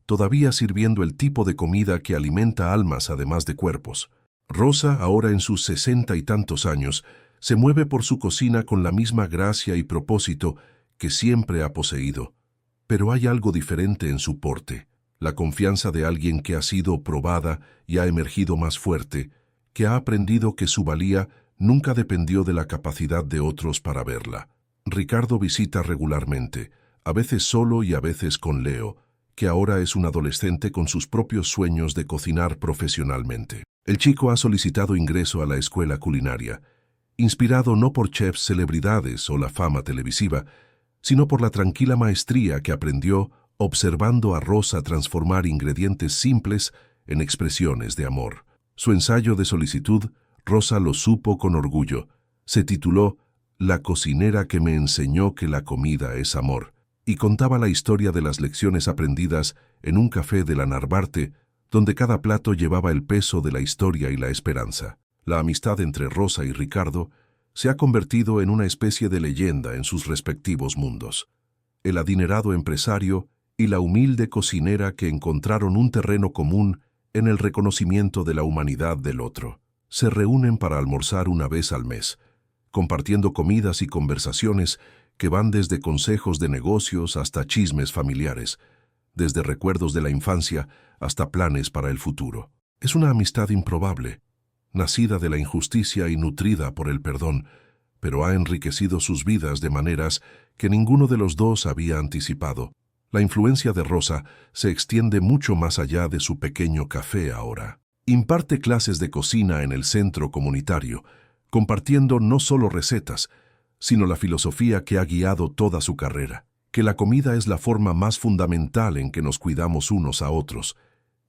todavía sirviendo el tipo de comida que alimenta almas además de cuerpos. Rosa, ahora en sus 60 y tantos años, se mueve por su cocina con la misma gracia y propósito que siempre ha poseído. Pero hay algo diferente en su porte, la confianza de alguien que ha sido probada y ha emergido más fuerte, que ha aprendido que su valía nunca dependió de la capacidad de otros para verla. Ricardo visita regularmente, a veces solo y a veces con Leo, que ahora es un adolescente con sus propios sueños de cocinar profesionalmente. El chico ha solicitado ingreso a la escuela culinaria, inspirado no por chefs celebridades o la fama televisiva, sino por la tranquila maestría que aprendió observando a Rosa transformar ingredientes simples en expresiones de amor. Su ensayo de solicitud, Rosa lo supo con orgullo. Se tituló «La cocinera que me enseñó que la comida es amor», y contaba la historia de las lecciones aprendidas en un café de la Narvarte, donde cada plato llevaba el peso de la historia y la esperanza. La amistad entre Rosa y Ricardo se ha convertido en una especie de leyenda en sus respectivos mundos. El adinerado empresario y la humilde cocinera que encontraron un terreno común en el reconocimiento de la humanidad del otro. Se reúnen para almorzar una vez al mes, compartiendo comidas y conversaciones que van desde consejos de negocios hasta chismes familiares, desde recuerdos de la infancia hasta planes para el futuro. Es una amistad improbable, nacida de la injusticia y nutrida por el perdón, pero ha enriquecido sus vidas de maneras que ninguno de los dos había anticipado. La influencia de Rosa se extiende mucho más allá de su pequeño café ahora. Imparte clases de cocina en el centro comunitario, compartiendo no solo recetas, sino la filosofía que ha guiado toda su carrera, que la comida es la forma más fundamental en que nos cuidamos unos a otros,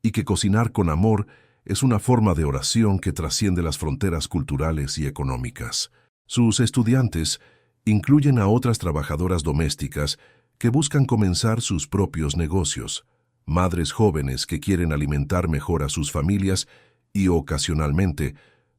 y que cocinar con amor es una forma de oración que trasciende las fronteras culturales y económicas. Sus estudiantes incluyen a otras trabajadoras domésticas que buscan comenzar sus propios negocios, madres jóvenes que quieren alimentar mejor a sus familias y, ocasionalmente,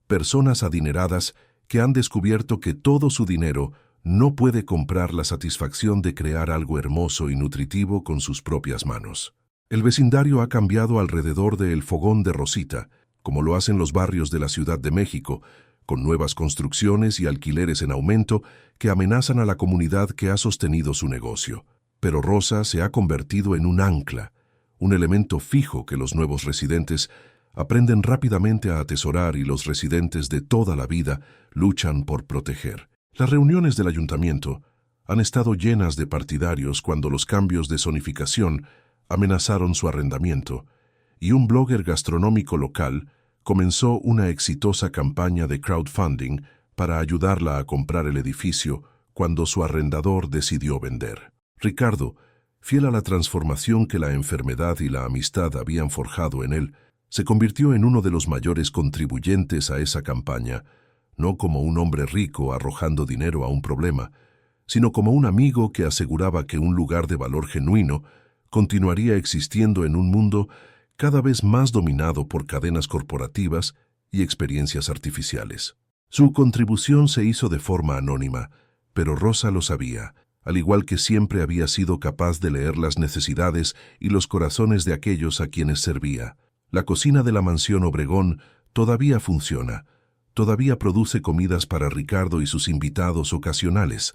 personas adineradas que han descubierto que todo su dinero no puede comprar la satisfacción de crear algo hermoso y nutritivo con sus propias manos. El vecindario ha cambiado alrededor del fogón de Rosita, como lo hacen los barrios de la Ciudad de México, con nuevas construcciones y alquileres en aumento que amenazan a la comunidad que ha sostenido su negocio. Pero Rosa se ha convertido en un ancla, un elemento fijo que los nuevos residentes aprenden rápidamente a atesorar y los residentes de toda la vida luchan por proteger. Las reuniones del ayuntamiento han estado llenas de partidarios cuando los cambios de zonificación amenazaron su arrendamiento, y un blogger gastronómico local comenzó una exitosa campaña de crowdfunding para ayudarla a comprar el edificio cuando su arrendador decidió vender. Ricardo, fiel a la transformación que la enfermedad y la amistad habían forjado en él, se convirtió en uno de los mayores contribuyentes a esa campaña, no como un hombre rico arrojando dinero a un problema, sino como un amigo que aseguraba que un lugar de valor genuino continuaría existiendo en un mundo cada vez más dominado por cadenas corporativas y experiencias artificiales. Su contribución se hizo de forma anónima, pero Rosa lo sabía, al igual que siempre había sido capaz de leer las necesidades y los corazones de aquellos a quienes servía. La cocina de la mansión Obregón todavía funciona, todavía produce comidas para Ricardo y sus invitados ocasionales,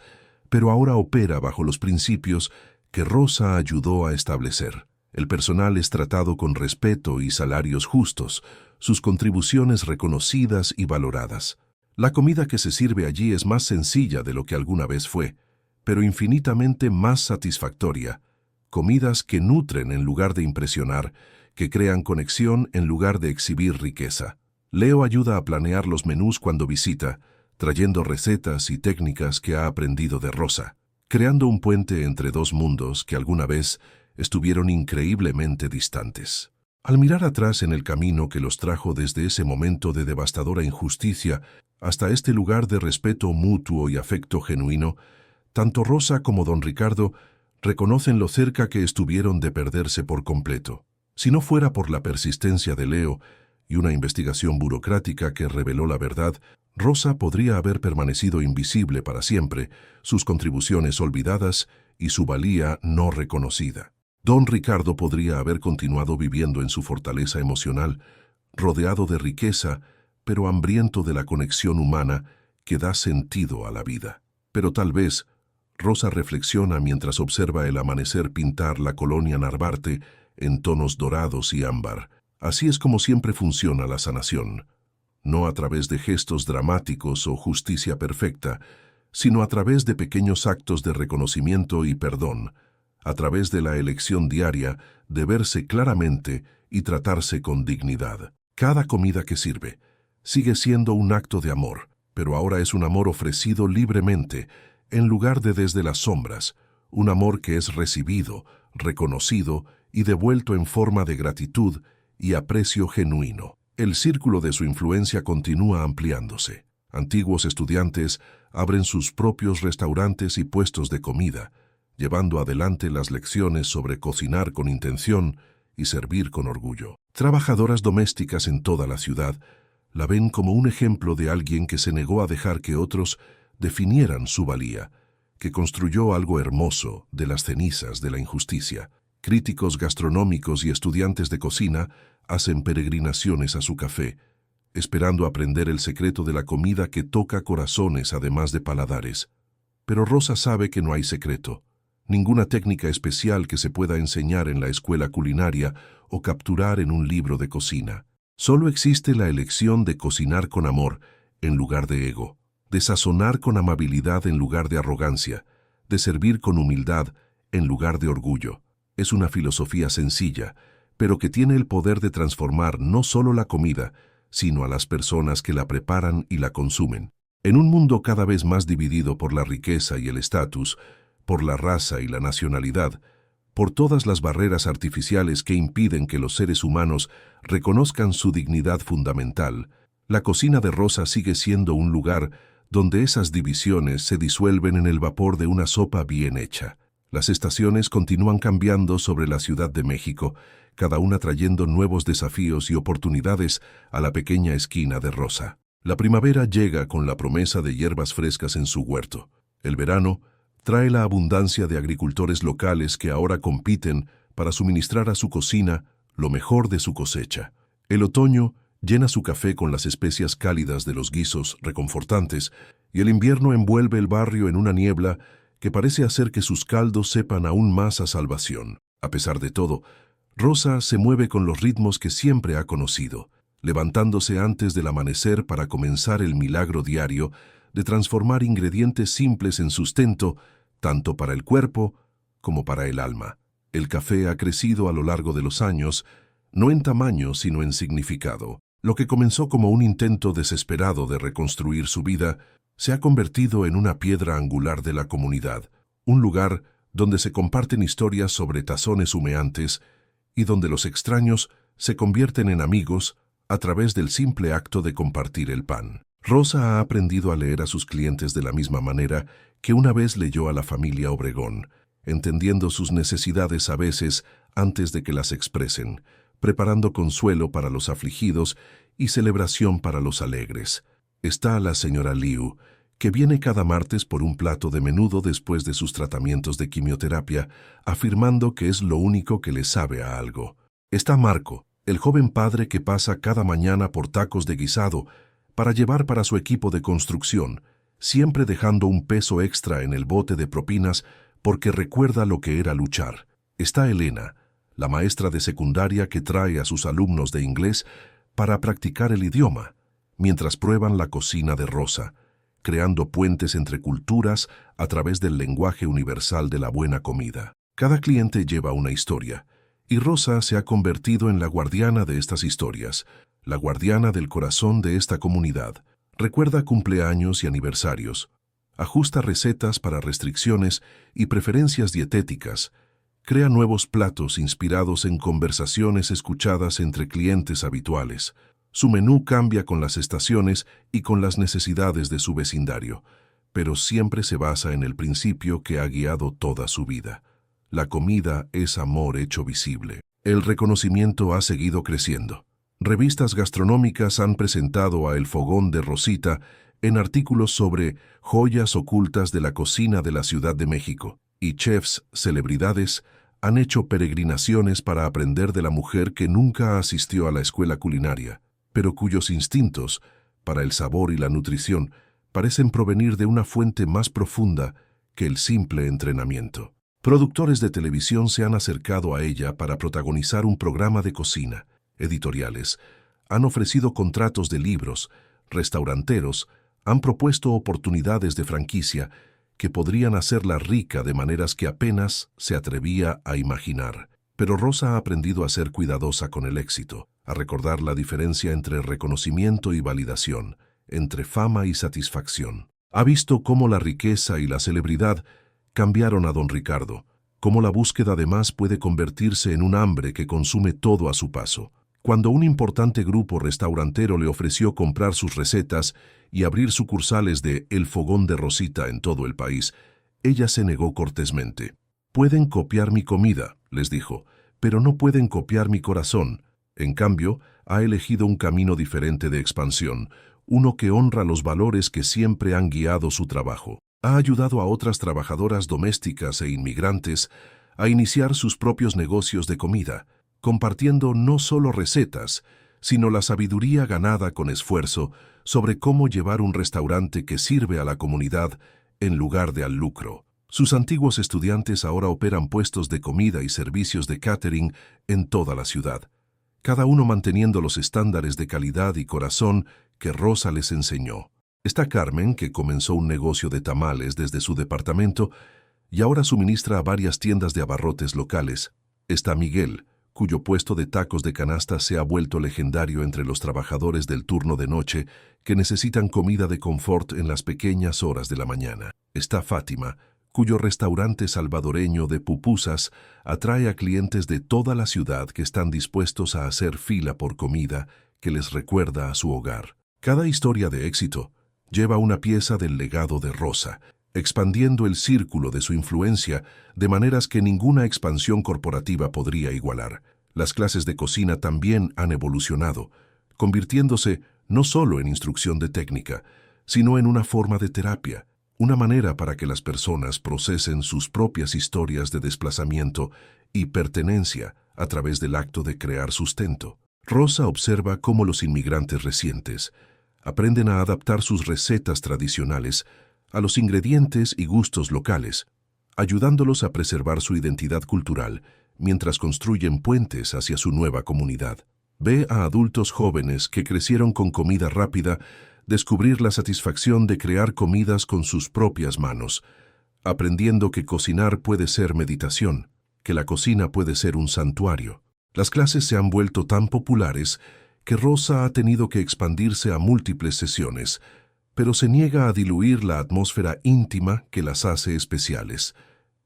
pero ahora opera bajo los principios que Rosa ayudó a establecer. El personal es tratado con respeto y salarios justos, sus contribuciones reconocidas y valoradas. La comida que se sirve allí es más sencilla de lo que alguna vez fue, pero infinitamente más satisfactoria. Comidas que nutren en lugar de impresionar, que crean conexión en lugar de exhibir riqueza. Leo ayuda a planear los menús cuando visita, trayendo recetas y técnicas que ha aprendido de Rosa, creando un puente entre dos mundos que alguna vez estuvieron increíblemente distantes. Al mirar atrás en el camino que los trajo desde ese momento de devastadora injusticia hasta este lugar de respeto mutuo y afecto genuino, tanto Rosa como don Ricardo reconocen lo cerca que estuvieron de perderse por completo. Si no fuera por la persistencia de Leo y una investigación burocrática que reveló la verdad, Rosa podría haber permanecido invisible para siempre, sus contribuciones olvidadas y su valía no reconocida. Don Ricardo podría haber continuado viviendo en su fortaleza emocional, rodeado de riqueza, pero hambriento de la conexión humana que da sentido a la vida. Pero tal vez, Rosa reflexiona mientras observa el amanecer pintar la colonia Narvarte en tonos dorados y ámbar. Así es como siempre funciona la sanación, no a través de gestos dramáticos o justicia perfecta, sino a través de pequeños actos de reconocimiento y perdón, a través de la elección diaria de verse claramente y tratarse con dignidad. Cada comida que sirve sigue siendo un acto de amor, pero ahora es un amor ofrecido libremente, en lugar de desde las sombras, un amor que es recibido, reconocido y devuelto en forma de gratitud y aprecio genuino. El círculo de su influencia continúa ampliándose. Antiguos estudiantes abren sus propios restaurantes y puestos de comida, llevando adelante las lecciones sobre cocinar con intención y servir con orgullo. Trabajadoras domésticas en toda la ciudad la ven como un ejemplo de alguien que se negó a dejar que otros definieran su valía, que construyó algo hermoso de las cenizas de la injusticia. Críticos gastronómicos y estudiantes de cocina hacen peregrinaciones a su café, esperando aprender el secreto de la comida que toca corazones además de paladares. Pero Rosa sabe que no hay secreto, ninguna técnica especial que se pueda enseñar en la escuela culinaria o capturar en un libro de cocina. Solo existe la elección de cocinar con amor en lugar de ego, de sazonar con amabilidad en lugar de arrogancia, de servir con humildad en lugar de orgullo. Es una filosofía sencilla, pero que tiene el poder de transformar no solo la comida, sino a las personas que la preparan y la consumen. En un mundo cada vez más dividido por la riqueza y el estatus, por la raza y la nacionalidad, por todas las barreras artificiales que impiden que los seres humanos reconozcan su dignidad fundamental, la cocina de Rosa sigue siendo un lugar donde esas divisiones se disuelven en el vapor de una sopa bien hecha. Las estaciones continúan cambiando sobre la Ciudad de México, cada una trayendo nuevos desafíos y oportunidades a la pequeña esquina de Rosa. La primavera llega con la promesa de hierbas frescas en su huerto. El verano trae la abundancia de agricultores locales que ahora compiten para suministrar a su cocina lo mejor de su cosecha. El otoño Llena su café con las especias cálidas de los guisos reconfortantes, y el invierno envuelve el barrio en una niebla que parece hacer que sus caldos sepan aún más a salvación. A pesar de todo, Rosa se mueve con los ritmos que siempre ha conocido, levantándose antes del amanecer para comenzar el milagro diario de transformar ingredientes simples en sustento, tanto para el cuerpo como para el alma. El café ha crecido a lo largo de los años, no en tamaño sino en significado. Lo que comenzó como un intento desesperado de reconstruir su vida, se ha convertido en una piedra angular de la comunidad, un lugar donde se comparten historias sobre tazones humeantes y donde los extraños se convierten en amigos a través del simple acto de compartir el pan. Rosa ha aprendido a leer a sus clientes de la misma manera que una vez leyó a la familia Obregón, entendiendo sus necesidades a veces antes de que las expresen, preparando consuelo para los afligidos y celebración para los alegres. Está la señora Liu, que viene cada martes por un plato de menudo después de sus tratamientos de quimioterapia, afirmando que es lo único que le sabe a algo. Está Marco, el joven padre que pasa cada mañana por tacos de guisado para llevar para su equipo de construcción, siempre dejando un peso extra en el bote de propinas porque recuerda lo que era luchar. Está Elena, la maestra de secundaria que trae a sus alumnos de inglés para practicar el idioma, mientras prueban la cocina de Rosa, creando puentes entre culturas a través del lenguaje universal de la buena comida. Cada cliente lleva una historia, y Rosa se ha convertido en la guardiana de estas historias, la guardiana del corazón de esta comunidad. Recuerda cumpleaños y aniversarios, ajusta recetas para restricciones y preferencias dietéticas, crea nuevos platos inspirados en conversaciones escuchadas entre clientes habituales. Su menú cambia con las estaciones y con las necesidades de su vecindario, pero siempre se basa en el principio que ha guiado toda su vida. La comida es amor hecho visible. El reconocimiento ha seguido creciendo. Revistas gastronómicas han presentado a El Fogón de Rosita en artículos sobre joyas ocultas de la cocina de la Ciudad de México, y chefs, celebridades, han hecho peregrinaciones para aprender de la mujer que nunca asistió a la escuela culinaria, pero cuyos instintos, para el sabor y la nutrición, parecen provenir de una fuente más profunda que el simple entrenamiento. Productores de televisión se han acercado a ella para protagonizar un programa de cocina. Editoriales han ofrecido contratos de libros, restauranteros han propuesto oportunidades de franquicia que podrían hacerla rica de maneras que apenas se atrevía a imaginar. Pero Rosa ha aprendido a ser cuidadosa con el éxito, a recordar la diferencia entre reconocimiento y validación, entre fama y satisfacción. Ha visto cómo la riqueza y la celebridad cambiaron a don Ricardo, cómo la búsqueda de más puede convertirse en un hambre que consume todo a su paso. Cuando un importante grupo restaurantero le ofreció comprar sus recetas y abrir sucursales de El Fogón de Rosita en todo el país, ella se negó cortésmente. «Pueden copiar mi comida», les dijo, «pero no pueden copiar mi corazón». En cambio, ha elegido un camino diferente de expansión, uno que honra los valores que siempre han guiado su trabajo. Ha ayudado a otras trabajadoras domésticas e inmigrantes a iniciar sus propios negocios de comida, compartiendo no solo recetas, sino la sabiduría ganada con esfuerzo sobre cómo llevar un restaurante que sirve a la comunidad en lugar de al lucro. Sus antiguos estudiantes ahora operan puestos de comida y servicios de catering en toda la ciudad, cada uno manteniendo los estándares de calidad y corazón que Rosa les enseñó. Está Carmen, que comenzó un negocio de tamales desde su departamento y ahora suministra a varias tiendas de abarrotes locales. Está Miguel, cuyo puesto de tacos de canasta se ha vuelto legendario entre los trabajadores del turno de noche que necesitan comida de confort en las pequeñas horas de la mañana. Está Fátima, cuyo restaurante salvadoreño de pupusas atrae a clientes de toda la ciudad que están dispuestos a hacer fila por comida que les recuerda a su hogar. Cada historia de éxito lleva una pieza del legado de Rosa, expandiendo el círculo de su influencia de maneras que ninguna expansión corporativa podría igualar. Las clases de cocina también han evolucionado, convirtiéndose no solo en instrucción de técnica, sino en una forma de terapia, una manera para que las personas procesen sus propias historias de desplazamiento y pertenencia a través del acto de crear sustento. Rosa observa cómo los inmigrantes recientes aprenden a adaptar sus recetas tradicionales a los ingredientes y gustos locales, ayudándolos a preservar su identidad cultural mientras construyen puentes hacia su nueva comunidad. Ve a adultos jóvenes que crecieron con comida rápida descubrir la satisfacción de crear comidas con sus propias manos, aprendiendo que cocinar puede ser meditación, que la cocina puede ser un santuario. Las clases se han vuelto tan populares que Rosa ha tenido que expandirse a múltiples sesiones, pero se niega a diluir la atmósfera íntima que las hace especiales.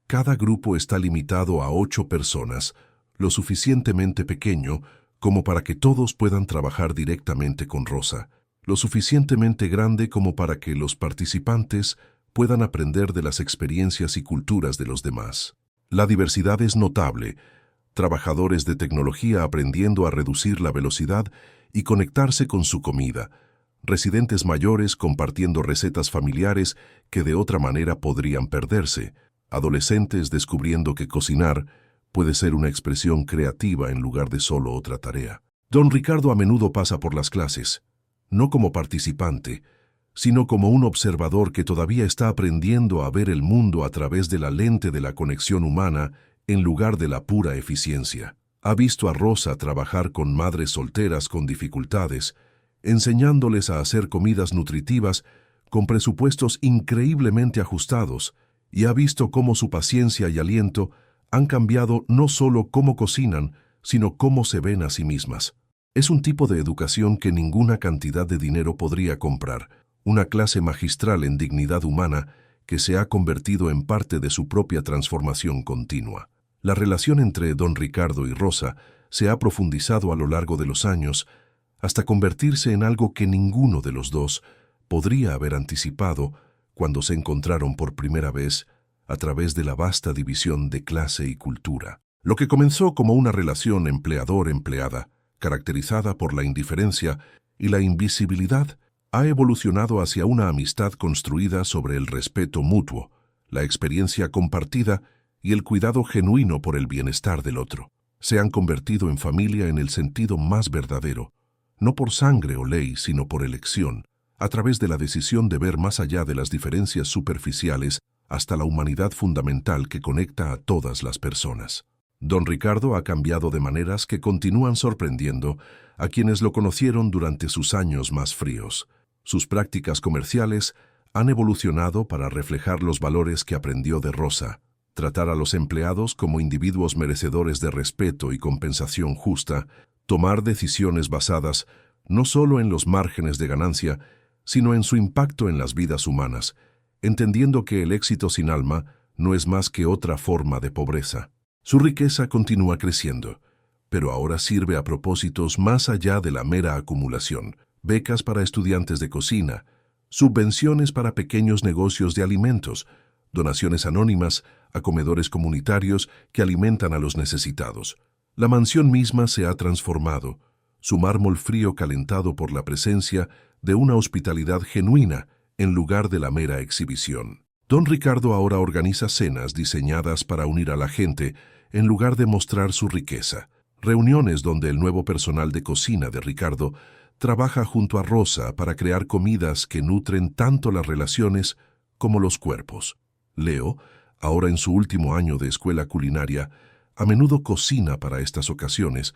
Cada grupo está limitado a 8 personas, lo suficientemente pequeño como para que todos puedan trabajar directamente con Rosa, lo suficientemente grande como para que los participantes puedan aprender de las experiencias y culturas de los demás. La diversidad es notable, trabajadores de tecnología aprendiendo a reducir la velocidad y conectarse con su comida, residentes mayores compartiendo recetas familiares que de otra manera podrían perderse, adolescentes descubriendo que cocinar puede ser una expresión creativa en lugar de solo otra tarea. Don Ricardo a menudo pasa por las clases, no como participante, sino como un observador que todavía está aprendiendo a ver el mundo a través de la lente de la conexión humana en lugar de la pura eficiencia. Ha visto a Rosa trabajar con madres solteras con dificultades, enseñándoles a hacer comidas nutritivas con presupuestos increíblemente ajustados, y ha visto cómo su paciencia y aliento han cambiado no solo cómo cocinan, sino cómo se ven a sí mismas. Es un tipo de educación que ninguna cantidad de dinero podría comprar, una clase magistral en dignidad humana que se ha convertido en parte de su propia transformación continua. La relación entre don Ricardo y Rosa se ha profundizado a lo largo de los años hasta convertirse en algo que ninguno de los dos podría haber anticipado cuando se encontraron por primera vez a través de la vasta división de clase y cultura. Lo que comenzó como una relación empleador-empleada, caracterizada por la indiferencia y la invisibilidad, ha evolucionado hacia una amistad construida sobre el respeto mutuo, la experiencia compartida y el cuidado genuino por el bienestar del otro. Se han convertido en familia en el sentido más verdadero, no por sangre o ley, sino por elección, a través de la decisión de ver más allá de las diferencias superficiales hasta la humanidad fundamental que conecta a todas las personas. Don Ricardo ha cambiado de maneras que continúan sorprendiendo a quienes lo conocieron durante sus años más fríos. Sus prácticas comerciales han evolucionado para reflejar los valores que aprendió de Rosa: tratar a los empleados como individuos merecedores de respeto y compensación justa, tomar decisiones basadas no solo en los márgenes de ganancia, sino en su impacto en las vidas humanas, entendiendo que el éxito sin alma no es más que otra forma de pobreza. Su riqueza continúa creciendo, pero ahora sirve a propósitos más allá de la mera acumulación: becas para estudiantes de cocina, subvenciones para pequeños negocios de alimentos, donaciones anónimas a comedores comunitarios que alimentan a los necesitados. La mansión misma se ha transformado, su mármol frío calentado por la presencia de una hospitalidad genuina en lugar de la mera exhibición. Don Ricardo ahora organiza cenas diseñadas para unir a la gente en lugar de mostrar su riqueza, reuniones donde el nuevo personal de cocina de Ricardo trabaja junto a Rosa para crear comidas que nutren tanto las relaciones como los cuerpos. Leo, ahora en su último año de escuela culinaria, a menudo cocina para estas ocasiones,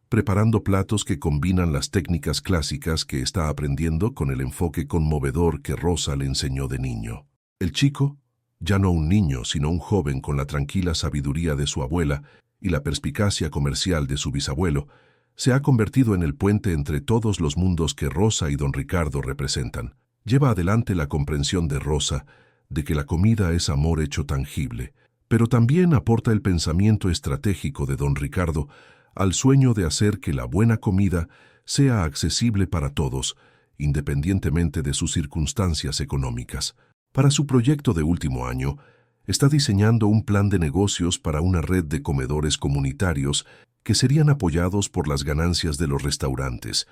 preparando platos que combinan las técnicas clásicas que está aprendiendo con el enfoque conmovedor que Rosa le enseñó de niño. El chico, ya no un niño, sino un joven con la tranquila sabiduría de su abuela y la perspicacia comercial de su bisabuelo, se ha convertido en el puente entre todos los mundos que Rosa y don Ricardo representan. Lleva adelante la comprensión de Rosa de que la comida es amor hecho tangible, pero también aporta el pensamiento estratégico de don Ricardo al sueño de hacer que la buena comida sea accesible para todos, independientemente de sus circunstancias económicas. Para su proyecto de último año, está diseñando un plan de negocios para una red de comedores comunitarios que serían apoyados por las ganancias de los restaurantes,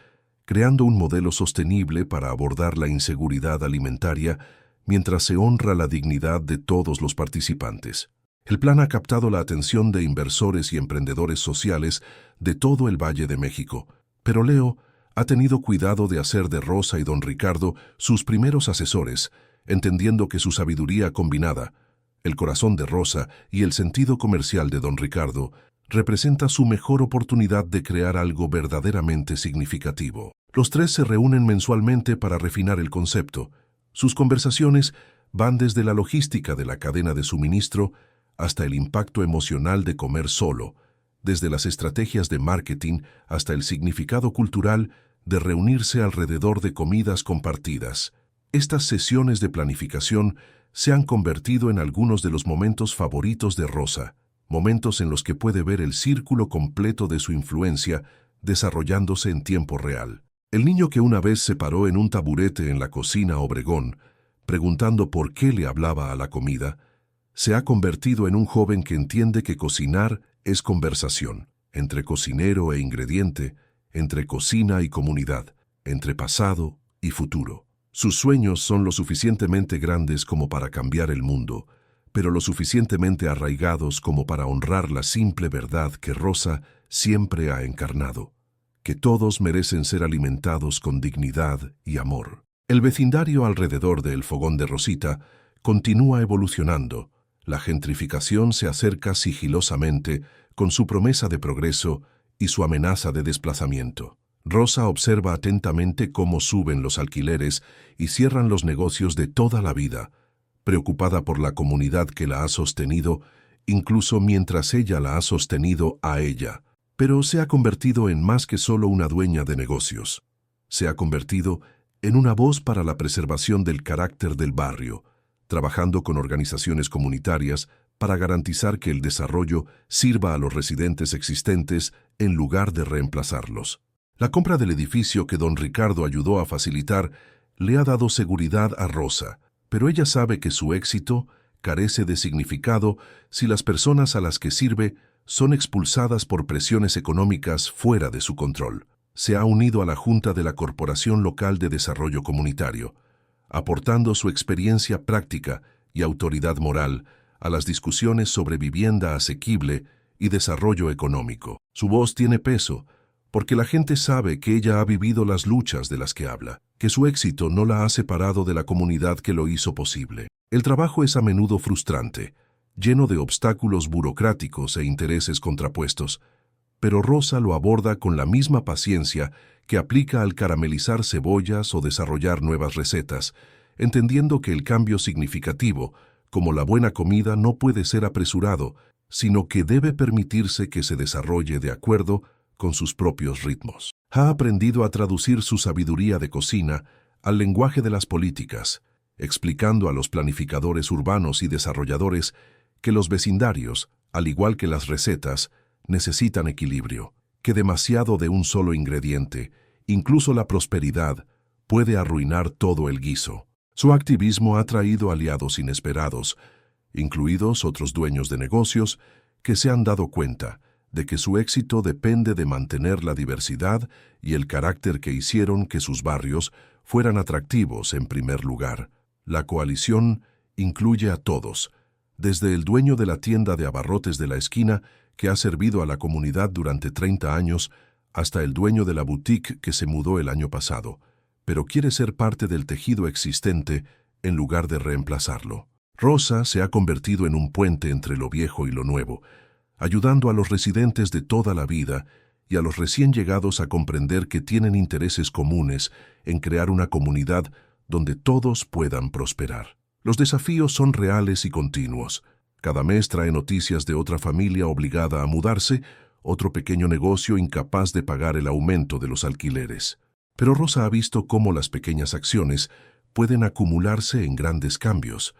creando un modelo sostenible para abordar la inseguridad alimentaria mientras se honra la dignidad de todos los participantes. El plan ha captado la atención de inversores y emprendedores sociales de todo el Valle de México, Pero Leo ha tenido cuidado de hacer de Rosa y don Ricardo sus primeros asesores, entendiendo que su sabiduría combinada, el corazón de Rosa y el sentido comercial de don Ricardo, representa su mejor oportunidad de crear algo verdaderamente significativo. Los tres se reúnen mensualmente para refinar el concepto. Sus conversaciones van desde la logística de la cadena de suministro hasta el impacto emocional de comer solo, desde las estrategias de marketing hasta el significado cultural de reunirse alrededor de comidas compartidas. Estas sesiones de planificación se han convertido en algunos de los momentos favoritos de Rosa, momentos en los que puede ver el círculo completo de su influencia desarrollándose en tiempo real. El niño que una vez se paró en un taburete en la cocina Obregón, preguntando por qué le hablaba a la comida, se ha convertido en un joven que entiende que cocinar es conversación, entre cocinero e ingrediente, entre cocina y comunidad, entre pasado y futuro. Sus sueños son lo suficientemente grandes como para cambiar el mundo, pero lo suficientemente arraigados como para honrar la simple verdad que Rosa siempre ha encarnado, que todos merecen ser alimentados con dignidad y amor. El vecindario alrededor del fogón de Rosita continúa evolucionando. La gentrificación se acerca sigilosamente con su promesa de progreso y su amenaza de desplazamiento. Rosa observa atentamente cómo suben los alquileres y cierran los negocios de toda la vida, preocupada por la comunidad que la ha sostenido, incluso mientras ella la ha sostenido a ella. Pero se ha convertido en más que solo una dueña de negocios. Se ha convertido en una voz para la preservación del carácter del barrio, trabajando con organizaciones comunitarias para garantizar que el desarrollo sirva a los residentes existentes en lugar de reemplazarlos. La compra del edificio que don Ricardo ayudó a facilitar le ha dado seguridad a Rosa, pero ella sabe que su éxito carece de significado si las personas a las que sirve son expulsadas por presiones económicas fuera de su control. Se ha unido a la Junta de la Corporación Local de Desarrollo Comunitario, aportando su experiencia práctica y autoridad moral a las discusiones sobre vivienda asequible y desarrollo económico. Su voz tiene peso, porque la gente sabe que ella ha vivido las luchas de las que habla, que su éxito no la ha separado de la comunidad que lo hizo posible. El trabajo es a menudo frustrante, lleno de obstáculos burocráticos e intereses contrapuestos, pero Rosa lo aborda con la misma paciencia que aplica al caramelizar cebollas o desarrollar nuevas recetas, entendiendo que el cambio significativo, como la buena comida, no puede ser apresurado, sino que debe permitirse que se desarrolle de acuerdo con sus propios ritmos. Ha aprendido a traducir su sabiduría de cocina al lenguaje de las políticas, explicando a los planificadores urbanos y desarrolladores que los vecindarios, al igual que las recetas, necesitan equilibrio, que demasiado de un solo ingrediente, incluso la prosperidad, puede arruinar todo el guiso. Su activismo ha traído aliados inesperados, incluidos otros dueños de negocios, que se han dado cuenta de que su éxito depende de mantener la diversidad y el carácter que hicieron que sus barrios fueran atractivos en primer lugar. La coalición incluye a todos, desde el dueño de la tienda de abarrotes de la esquina que ha servido a la comunidad durante 30 años, hasta el dueño de la boutique que se mudó el año pasado, pero quiere ser parte del tejido existente en lugar de reemplazarlo. Rosa se ha convertido en un puente entre lo viejo y lo nuevo, ayudando a los residentes de toda la vida y a los recién llegados a comprender que tienen intereses comunes en crear una comunidad donde todos puedan prosperar. Los desafíos son reales y continuos. Cada mes trae noticias de otra familia obligada a mudarse, otro pequeño negocio incapaz de pagar el aumento de los alquileres. Pero Rosa ha visto cómo las pequeñas acciones pueden acumularse en grandes cambios,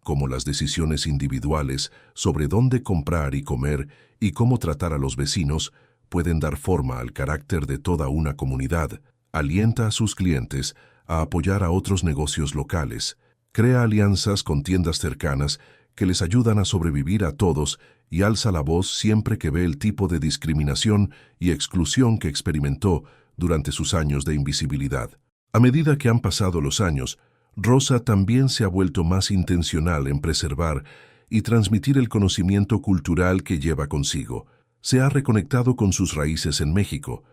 como las decisiones individuales sobre dónde comprar y comer y cómo tratar a los vecinos pueden dar forma al carácter de toda una comunidad. Alienta a sus clientes a apoyar a otros negocios locales, crea alianzas con tiendas cercanas que les ayudan a sobrevivir a todos y alza la voz siempre que ve el tipo de discriminación y exclusión que experimentó durante sus años de invisibilidad. A medida que han pasado los años, Rosa también se ha vuelto más intencional en preservar y transmitir el conocimiento cultural que lleva consigo. Se ha reconectado con sus raíces en México,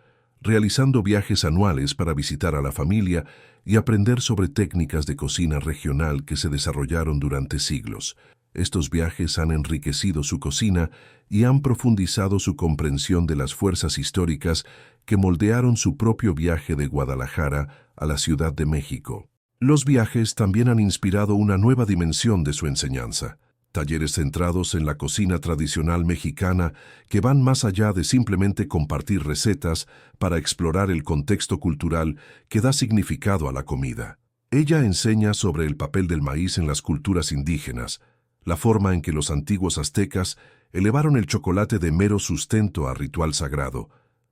realizando viajes anuales para visitar a la familia y aprender sobre técnicas de cocina regional que se desarrollaron durante siglos. Estos viajes han enriquecido su cocina y han profundizado su comprensión de las fuerzas históricas que moldearon su propio viaje de Guadalajara a la Ciudad de México. Los viajes también han inspirado una nueva dimensión de su enseñanza. Talleres centrados en la cocina tradicional mexicana que van más allá de simplemente compartir recetas para explorar el contexto cultural que da significado a la comida. Ella enseña sobre el papel del maíz en las culturas indígenas, la forma en que los antiguos aztecas elevaron el chocolate de mero sustento a ritual sagrado,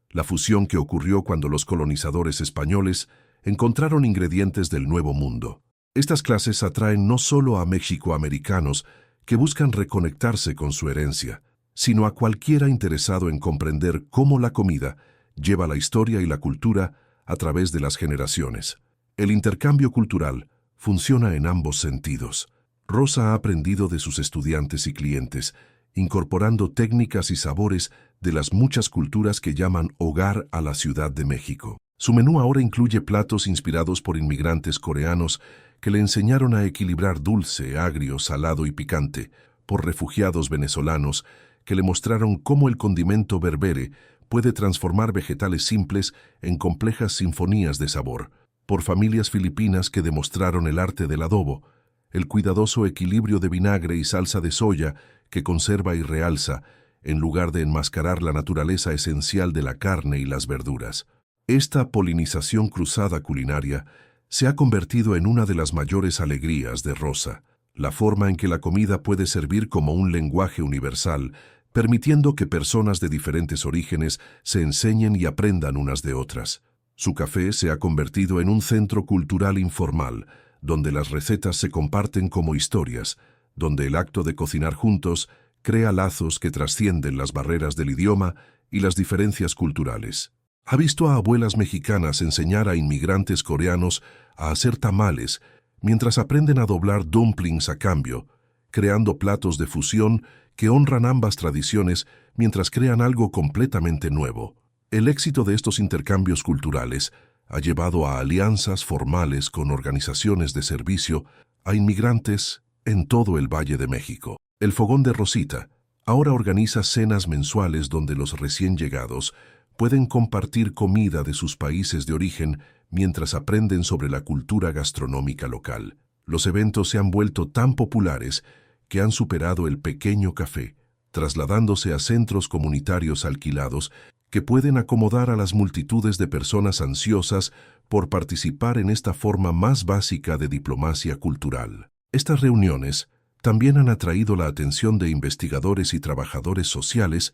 la fusión que ocurrió cuando los colonizadores españoles encontraron ingredientes del Nuevo Mundo. Estas clases atraen no solo a mexicoamericanos que buscan reconectarse con su herencia, sino a cualquiera interesado en comprender cómo la comida lleva la historia y la cultura a través de las generaciones. El intercambio cultural funciona en ambos sentidos. Rosa ha aprendido de sus estudiantes y clientes, incorporando técnicas y sabores de las muchas culturas que llaman hogar a la Ciudad de México. Su menú ahora incluye platos inspirados por inmigrantes coreanos que le enseñaron a equilibrar dulce, agrio, salado y picante, por refugiados venezolanos que le mostraron cómo el condimento berbere puede transformar vegetales simples en complejas sinfonías de sabor, por familias filipinas que demostraron el arte del adobo, el cuidadoso equilibrio de vinagre y salsa de soya que conserva y realza, en lugar de enmascarar la naturaleza esencial de la carne y las verduras. Esta polinización cruzada culinaria se ha convertido en una de las mayores alegrías de Rosa, la forma en que la comida puede servir como un lenguaje universal, permitiendo que personas de diferentes orígenes se enseñen y aprendan unas de otras. Su café se ha convertido en un centro cultural informal, donde las recetas se comparten como historias, donde el acto de cocinar juntos crea lazos que trascienden las barreras del idioma y las diferencias culturales. Ha visto a abuelas mexicanas enseñar a inmigrantes coreanos a hacer tamales, mientras aprenden a doblar dumplings a cambio, creando platos de fusión que honran ambas tradiciones mientras crean algo completamente nuevo. El éxito de estos intercambios culturales ha llevado a alianzas formales con organizaciones de servicio a inmigrantes en todo el Valle de México. El Fogón de Rosita ahora organiza cenas mensuales donde los recién llegados pueden compartir comida de sus países de origen mientras aprenden sobre la cultura gastronómica local. Los eventos se han vuelto tan populares que han superado el pequeño café, trasladándose a centros comunitarios alquilados que pueden acomodar a las multitudes de personas ansiosas por participar en esta forma más básica de diplomacia cultural. Estas reuniones también han atraído la atención de investigadores y trabajadores sociales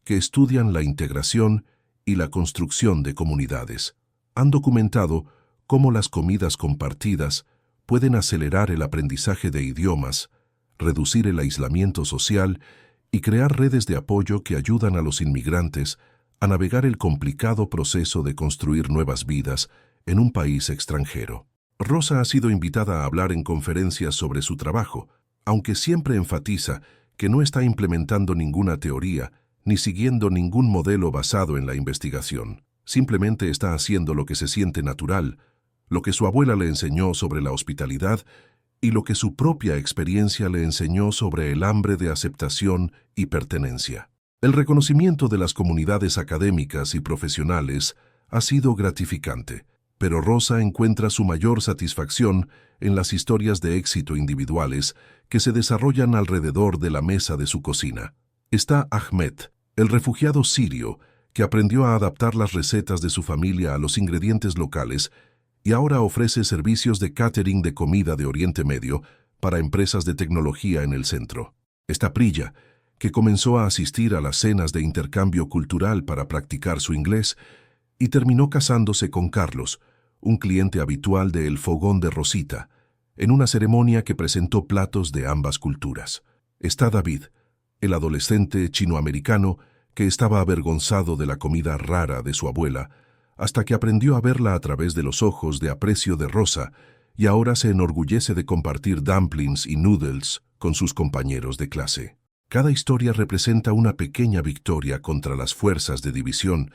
que estudian la integración y la construcción de comunidades. Han documentado cómo las comidas compartidas pueden acelerar el aprendizaje de idiomas, reducir el aislamiento social y crear redes de apoyo que ayudan a los inmigrantes a navegar el complicado proceso de construir nuevas vidas en un país extranjero. Rosa ha sido invitada a hablar en conferencias sobre su trabajo, aunque siempre enfatiza que no está implementando ninguna teoría ni siguiendo ningún modelo basado en la investigación. Simplemente está haciendo lo que se siente natural, lo que su abuela le enseñó sobre la hospitalidad y lo que su propia experiencia le enseñó sobre el hambre de aceptación y pertenencia. El reconocimiento de las comunidades académicas y profesionales ha sido gratificante, pero Rosa encuentra su mayor satisfacción en las historias de éxito individuales que se desarrollan alrededor de la mesa de su cocina. Está Ahmed, el refugiado sirio que aprendió a adaptar las recetas de su familia a los ingredientes locales y ahora ofrece servicios de catering de comida de Oriente Medio para empresas de tecnología en el centro. Está Priya, que comenzó a asistir a las cenas de intercambio cultural para practicar su inglés y terminó casándose con Carlos, un cliente habitual de El Fogón de Rosita, en una ceremonia que presentó platos de ambas culturas. Está David, el adolescente chinoamericano que estaba avergonzado de la comida rara de su abuela, hasta que aprendió a verla a través de los ojos de aprecio de Rosa y ahora se enorgullece de compartir dumplings y noodles con sus compañeros de clase. Cada historia representa una pequeña victoria contra las fuerzas de división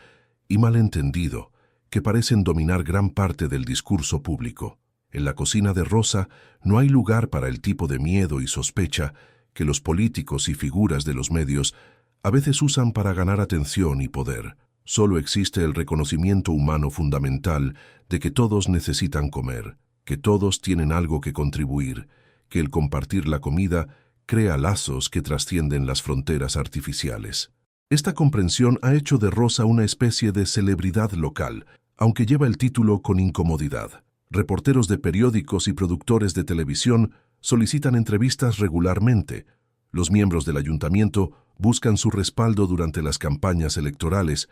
y malentendido que parecen dominar gran parte del discurso público. En la cocina de Rosa no hay lugar para el tipo de miedo y sospecha que los políticos y figuras de los medios a veces usan para ganar atención y poder. Solo existe el reconocimiento humano fundamental de que todos necesitan comer, que todos tienen algo que contribuir, que el compartir la comida crea lazos que trascienden las fronteras artificiales. Esta comprensión ha hecho de Rosa una especie de celebridad local, aunque lleva el título con incomodidad. Reporteros de periódicos y productores de televisión solicitan entrevistas regularmente. Los miembros del ayuntamiento buscan su respaldo durante las campañas electorales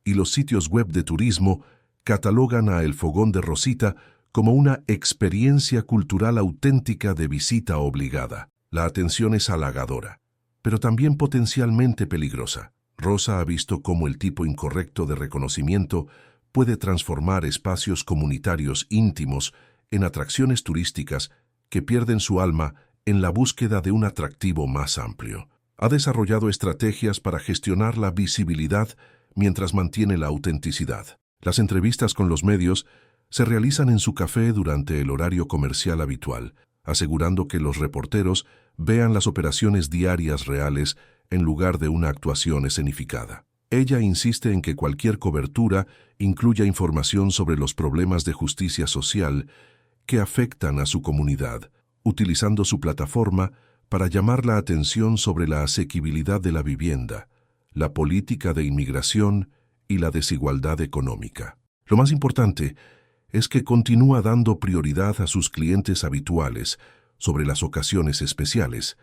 y los sitios web de turismo catalogan a El Fogón de Rosita como una experiencia cultural auténtica de visita obligada. La atención es halagadora, pero también potencialmente peligrosa. Rosa ha visto cómo el tipo incorrecto de reconocimiento puede transformar espacios comunitarios íntimos en atracciones turísticas que pierden su alma en la búsqueda de un atractivo más amplio. Ha desarrollado estrategias para gestionar la visibilidad mientras mantiene la autenticidad. Las entrevistas con los medios se realizan en su café durante el horario comercial habitual, asegurando que los reporteros vean las operaciones diarias reales en lugar de una actuación escenificada. Ella insiste en que cualquier cobertura incluya información sobre los problemas de justicia social que afectan a su comunidad, utilizando su plataforma para llamar la atención sobre la asequibilidad de la vivienda, la política de inmigración y la desigualdad económica. Lo más importante es que continúa dando prioridad a sus clientes habituales sobre las ocasiones especiales,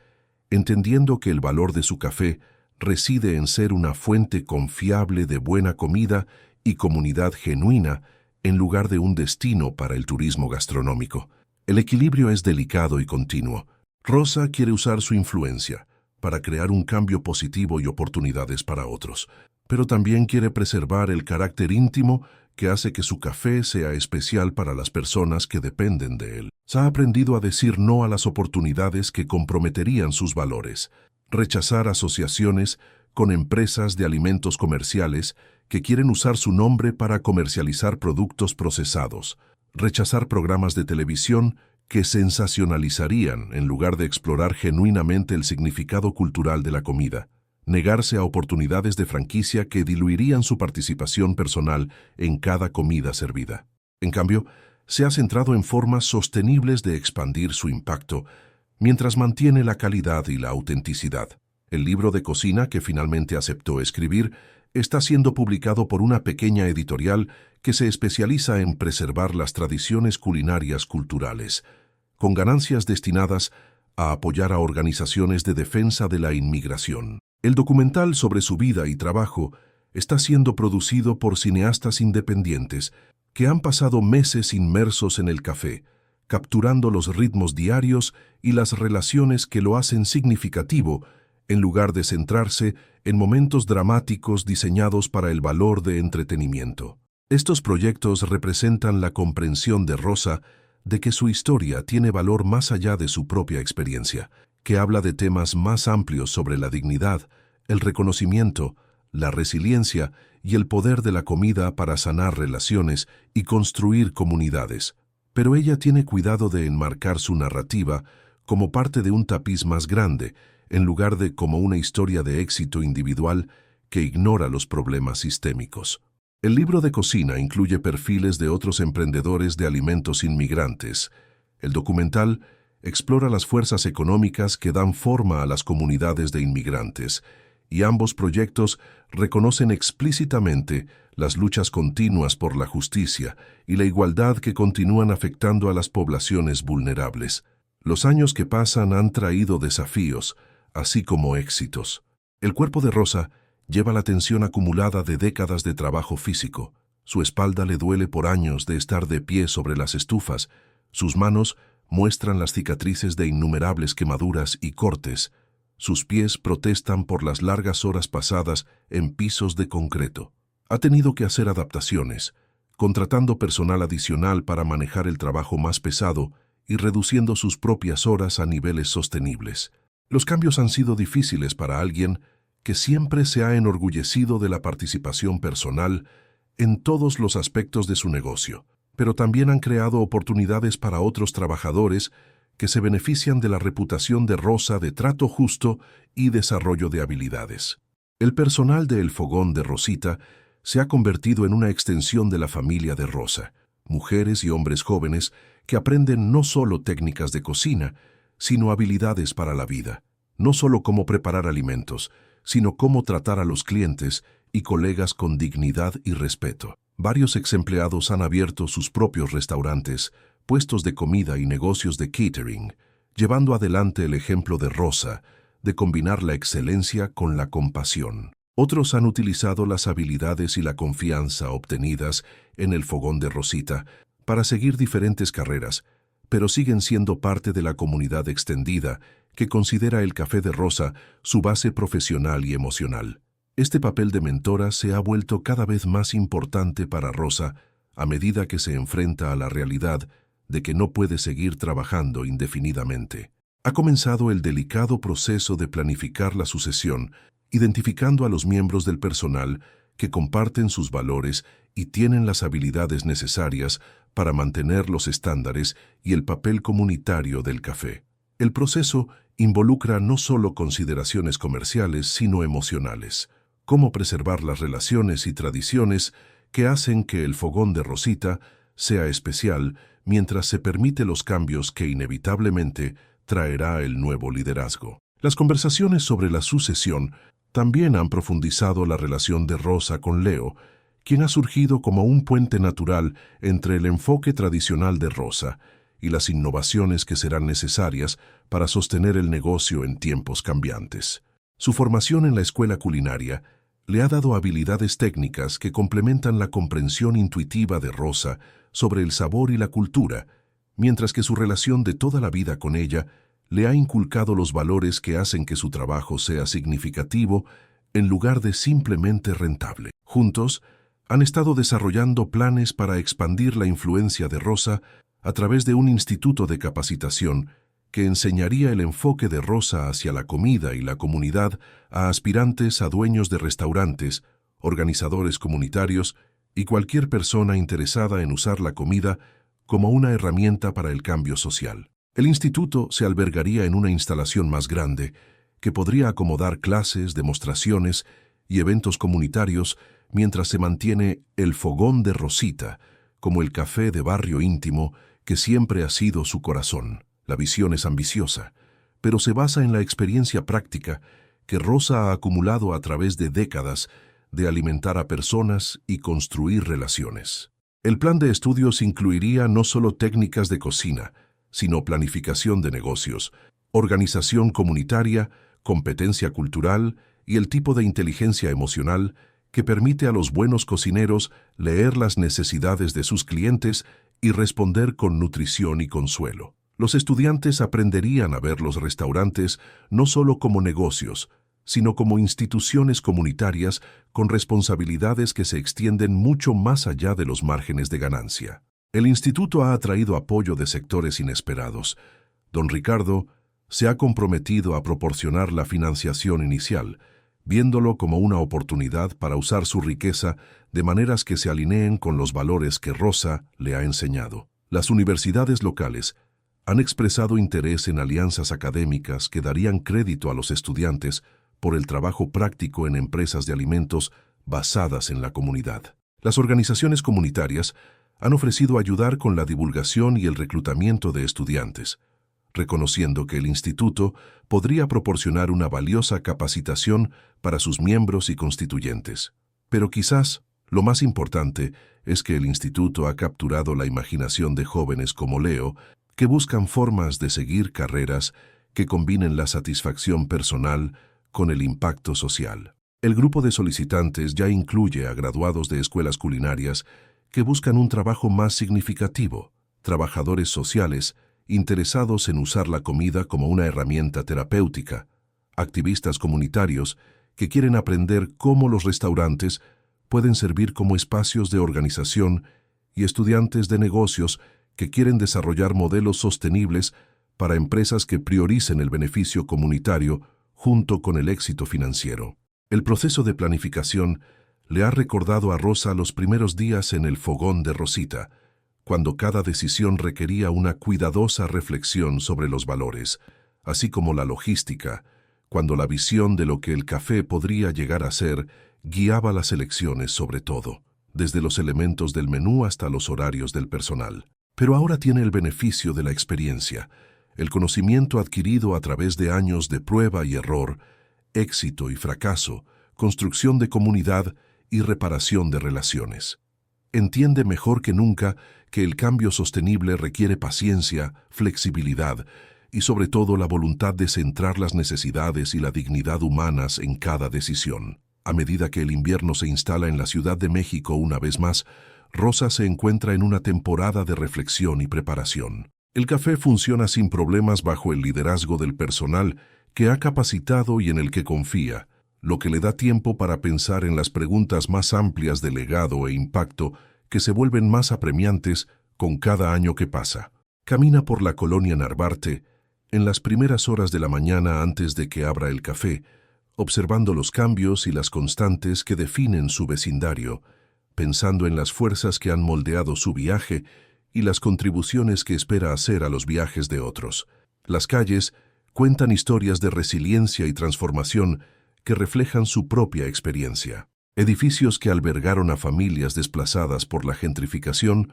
entendiendo que el valor de su café reside en ser una fuente confiable de buena comida y comunidad genuina en lugar de un destino para el turismo gastronómico. El equilibrio es delicado y continuo. Rosa quiere usar su influencia para crear un cambio positivo y oportunidades para otros, pero también quiere preservar el carácter íntimo que hace que su café sea especial para las personas que dependen de él. Ha aprendido a decir no a las oportunidades que comprometerían sus valores, rechazar asociaciones con empresas de alimentos comerciales que quieren usar su nombre para comercializar productos procesados, rechazar programas de televisión que sensacionalizarían en lugar de explorar genuinamente el significado cultural de la comida, negarse a oportunidades de franquicia que diluirían su participación personal en cada comida servida. En cambio, se ha centrado en formas sostenibles de expandir su impacto, mientras mantiene la calidad y la autenticidad. El libro de cocina que finalmente aceptó escribir está siendo publicado por una pequeña editorial que se especializa en preservar las tradiciones culinarias culturales, con ganancias destinadas a apoyar a organizaciones de defensa de la inmigración. El documental sobre su vida y trabajo está siendo producido por cineastas independientes que han pasado meses inmersos en el café, capturando los ritmos diarios y las relaciones que lo hacen significativo, en lugar de centrarse en momentos dramáticos diseñados para el valor de entretenimiento. Estos proyectos representan la comprensión de Rosa de que su historia tiene valor más allá de su propia experiencia, que habla de temas más amplios sobre la dignidad, el reconocimiento, la resiliencia y el poder de la comida para sanar relaciones y construir comunidades. Pero ella tiene cuidado de enmarcar su narrativa como parte de un tapiz más grande, en lugar de como una historia de éxito individual que ignora los problemas sistémicos. El libro de cocina incluye perfiles de otros emprendedores de alimentos inmigrantes. El documental explora las fuerzas económicas que dan forma a las comunidades de inmigrantes, y ambos proyectos reconocen explícitamente las luchas continuas por la justicia y la igualdad que continúan afectando a las poblaciones vulnerables. Los años que pasan han traído desafíos, así como éxitos. El cuerpo de Rosa lleva la tensión acumulada de décadas de trabajo físico. Su espalda le duele por años de estar de pie sobre las estufas. Sus manos muestran las cicatrices de innumerables quemaduras y cortes. Sus pies protestan por las largas horas pasadas en pisos de concreto. Ha tenido que hacer adaptaciones, contratando personal adicional para manejar el trabajo más pesado y reduciendo sus propias horas a niveles sostenibles. Los cambios han sido difíciles para alguien que siempre se ha enorgullecido de la participación personal en todos los aspectos de su negocio, pero también han creado oportunidades para otros trabajadores que se benefician de la reputación de Rosa de trato justo y desarrollo de habilidades. El personal de El Fogón de Rosita se ha convertido en una extensión de la familia de Rosa, mujeres y hombres jóvenes que aprenden no solo técnicas de cocina, sino habilidades para la vida, no solo cómo preparar alimentos, sino cómo tratar a los clientes y colegas con dignidad y respeto. Varios exempleados han abierto sus propios restaurantes, puestos de comida y negocios de catering, llevando adelante el ejemplo de Rosa, de combinar la excelencia con la compasión. Otros han utilizado las habilidades y la confianza obtenidas en El Fogón de Rosita para seguir diferentes carreras, pero siguen siendo parte de la comunidad extendida que considera el Café de Rosa su base profesional y emocional. Este papel de mentora se ha vuelto cada vez más importante para Rosa a medida que se enfrenta a la realidad de que no puede seguir trabajando indefinidamente. Ha comenzado el delicado proceso de planificar la sucesión, identificando a los miembros del personal que comparten sus valores y tienen las habilidades necesarias para mantener los estándares y el papel comunitario del café. El proceso involucra no solo consideraciones comerciales, sino emocionales. Cómo preservar las relaciones y tradiciones que hacen que El Fogón de Rosita sea especial mientras se permite los cambios que inevitablemente traerá el nuevo liderazgo. Las conversaciones sobre la sucesión también han profundizado la relación de Rosa con Leo, quien ha surgido como un puente natural entre el enfoque tradicional de Rosa y las innovaciones que serán necesarias para sostener el negocio en tiempos cambiantes. Su formación en la escuela culinaria le ha dado habilidades técnicas que complementan la comprensión intuitiva de Rosa sobre el sabor y la cultura, mientras que su relación de toda la vida con ella le ha inculcado los valores que hacen que su trabajo sea significativo en lugar de simplemente rentable. Juntos, han estado desarrollando planes para expandir la influencia de Rosa a través de un instituto de capacitación que enseñaría el enfoque de Rosa hacia la comida y la comunidad a aspirantes a dueños de restaurantes, organizadores comunitarios y cualquier persona interesada en usar la comida como una herramienta para el cambio social. El instituto se albergaría en una instalación más grande que podría acomodar clases, demostraciones y eventos comunitarios mientras se mantiene El Fogón de Rosita como el café de barrio íntimo que siempre ha sido su corazón. La visión es ambiciosa, pero se basa en la experiencia práctica que Rosa ha acumulado a través de décadas de alimentar a personas y construir relaciones. El plan de estudios incluiría no solo técnicas de cocina, sino planificación de negocios, organización comunitaria, competencia cultural y el tipo de inteligencia emocional que permite a los buenos cocineros leer las necesidades de sus clientes y responder con nutrición y consuelo. Los estudiantes aprenderían a ver los restaurantes no solo como negocios, sino como instituciones comunitarias con responsabilidades que se extienden mucho más allá de los márgenes de ganancia. El instituto ha atraído apoyo de sectores inesperados. Don Ricardo se ha comprometido a proporcionar la financiación inicial, viéndolo como una oportunidad para usar su riqueza de maneras que se alineen con los valores que Rosa le ha enseñado. Las universidades locales han expresado interés en alianzas académicas que darían crédito a los estudiantes por el trabajo práctico en empresas de alimentos basadas en la comunidad. Las organizaciones comunitarias han ofrecido ayudar con la divulgación y el reclutamiento de estudiantes, reconociendo que el instituto podría proporcionar una valiosa capacitación para sus miembros y constituyentes. Pero quizás lo más importante es que el instituto ha capturado la imaginación de jóvenes como Leo, que buscan formas de seguir carreras que combinen la satisfacción personal con el impacto social. El grupo de solicitantes ya incluye a graduados de escuelas culinarias que buscan un trabajo más significativo, trabajadores sociales interesados en usar la comida como una herramienta terapéutica, activistas comunitarios que quieren aprender cómo los restaurantes pueden servir como espacios de organización y estudiantes de negocios que quieren desarrollar modelos sostenibles para empresas que prioricen el beneficio comunitario junto con el éxito financiero. El proceso de planificación le ha recordado a Rosa los primeros días en el fogón de Rosita, cuando cada decisión requería una cuidadosa reflexión sobre los valores, así como la logística, cuando la visión de lo que el café podría llegar a ser guiaba las elecciones sobre todo, desde los elementos del menú hasta los horarios del personal. Pero ahora tiene el beneficio de la experiencia, el conocimiento adquirido a través de años de prueba y error, éxito y fracaso, construcción de comunidad y reparación de relaciones. Entiende mejor que nunca que el cambio sostenible requiere paciencia, flexibilidad y sobre todo la voluntad de centrar las necesidades y la dignidad humanas en cada decisión. A medida que el invierno se instala en la Ciudad de México una vez más, Rosa se encuentra en una temporada de reflexión y preparación. El café funciona sin problemas bajo el liderazgo del personal que ha capacitado y en el que confía, lo que le da tiempo para pensar en las preguntas más amplias de legado e impacto que se vuelven más apremiantes con cada año que pasa. Camina por la colonia Narvarte en las primeras horas de la mañana antes de que abra el café, observando los cambios y las constantes que definen su vecindario, pensando en las fuerzas que han moldeado su viaje y las contribuciones que espera hacer a los viajes de otros. Las calles cuentan historias de resiliencia y transformación que reflejan su propia experiencia. Edificios que albergaron a familias desplazadas por la gentrificación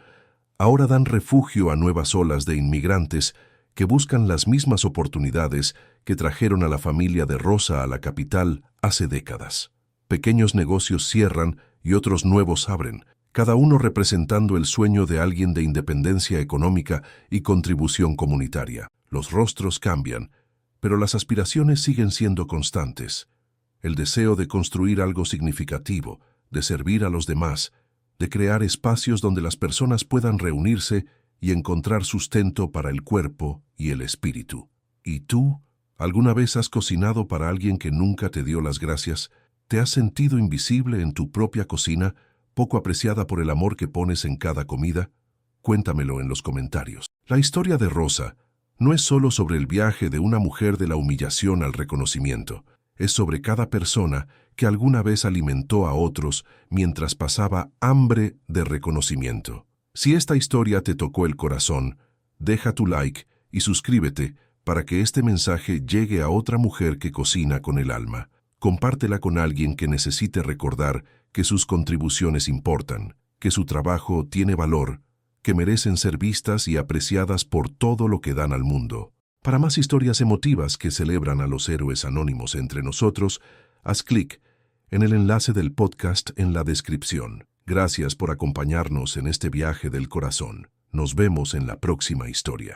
ahora dan refugio a nuevas olas de inmigrantes que buscan las mismas oportunidades que trajeron a la familia de Rosa a la capital hace décadas. Pequeños negocios cierran y otros nuevos abren, cada uno representando el sueño de alguien de independencia económica y contribución comunitaria. Los rostros cambian, pero las aspiraciones siguen siendo constantes. El deseo de construir algo significativo, de servir a los demás, de crear espacios donde las personas puedan reunirse y encontrar sustento para el cuerpo y el espíritu. ¿Y tú? ¿Alguna vez has cocinado para alguien que nunca te dio las gracias? ¿Te has sentido invisible en tu propia cocina, poco apreciada por el amor que pones en cada comida? Cuéntamelo en los comentarios. La historia de Rosa no es solo sobre el viaje de una mujer de la humillación al reconocimiento. Es sobre cada persona que alguna vez alimentó a otros mientras pasaba hambre de reconocimiento. Si esta historia te tocó el corazón, deja tu like y suscríbete para que este mensaje llegue a otra mujer que cocina con el alma. Compártela con alguien que necesite recordar que sus contribuciones importan, que su trabajo tiene valor, que merecen ser vistas y apreciadas por todo lo que dan al mundo. Para más historias emotivas que celebran a los héroes anónimos entre nosotros, haz clic en el enlace del podcast en la descripción. Gracias por acompañarnos en este viaje del corazón. Nos vemos en la próxima historia.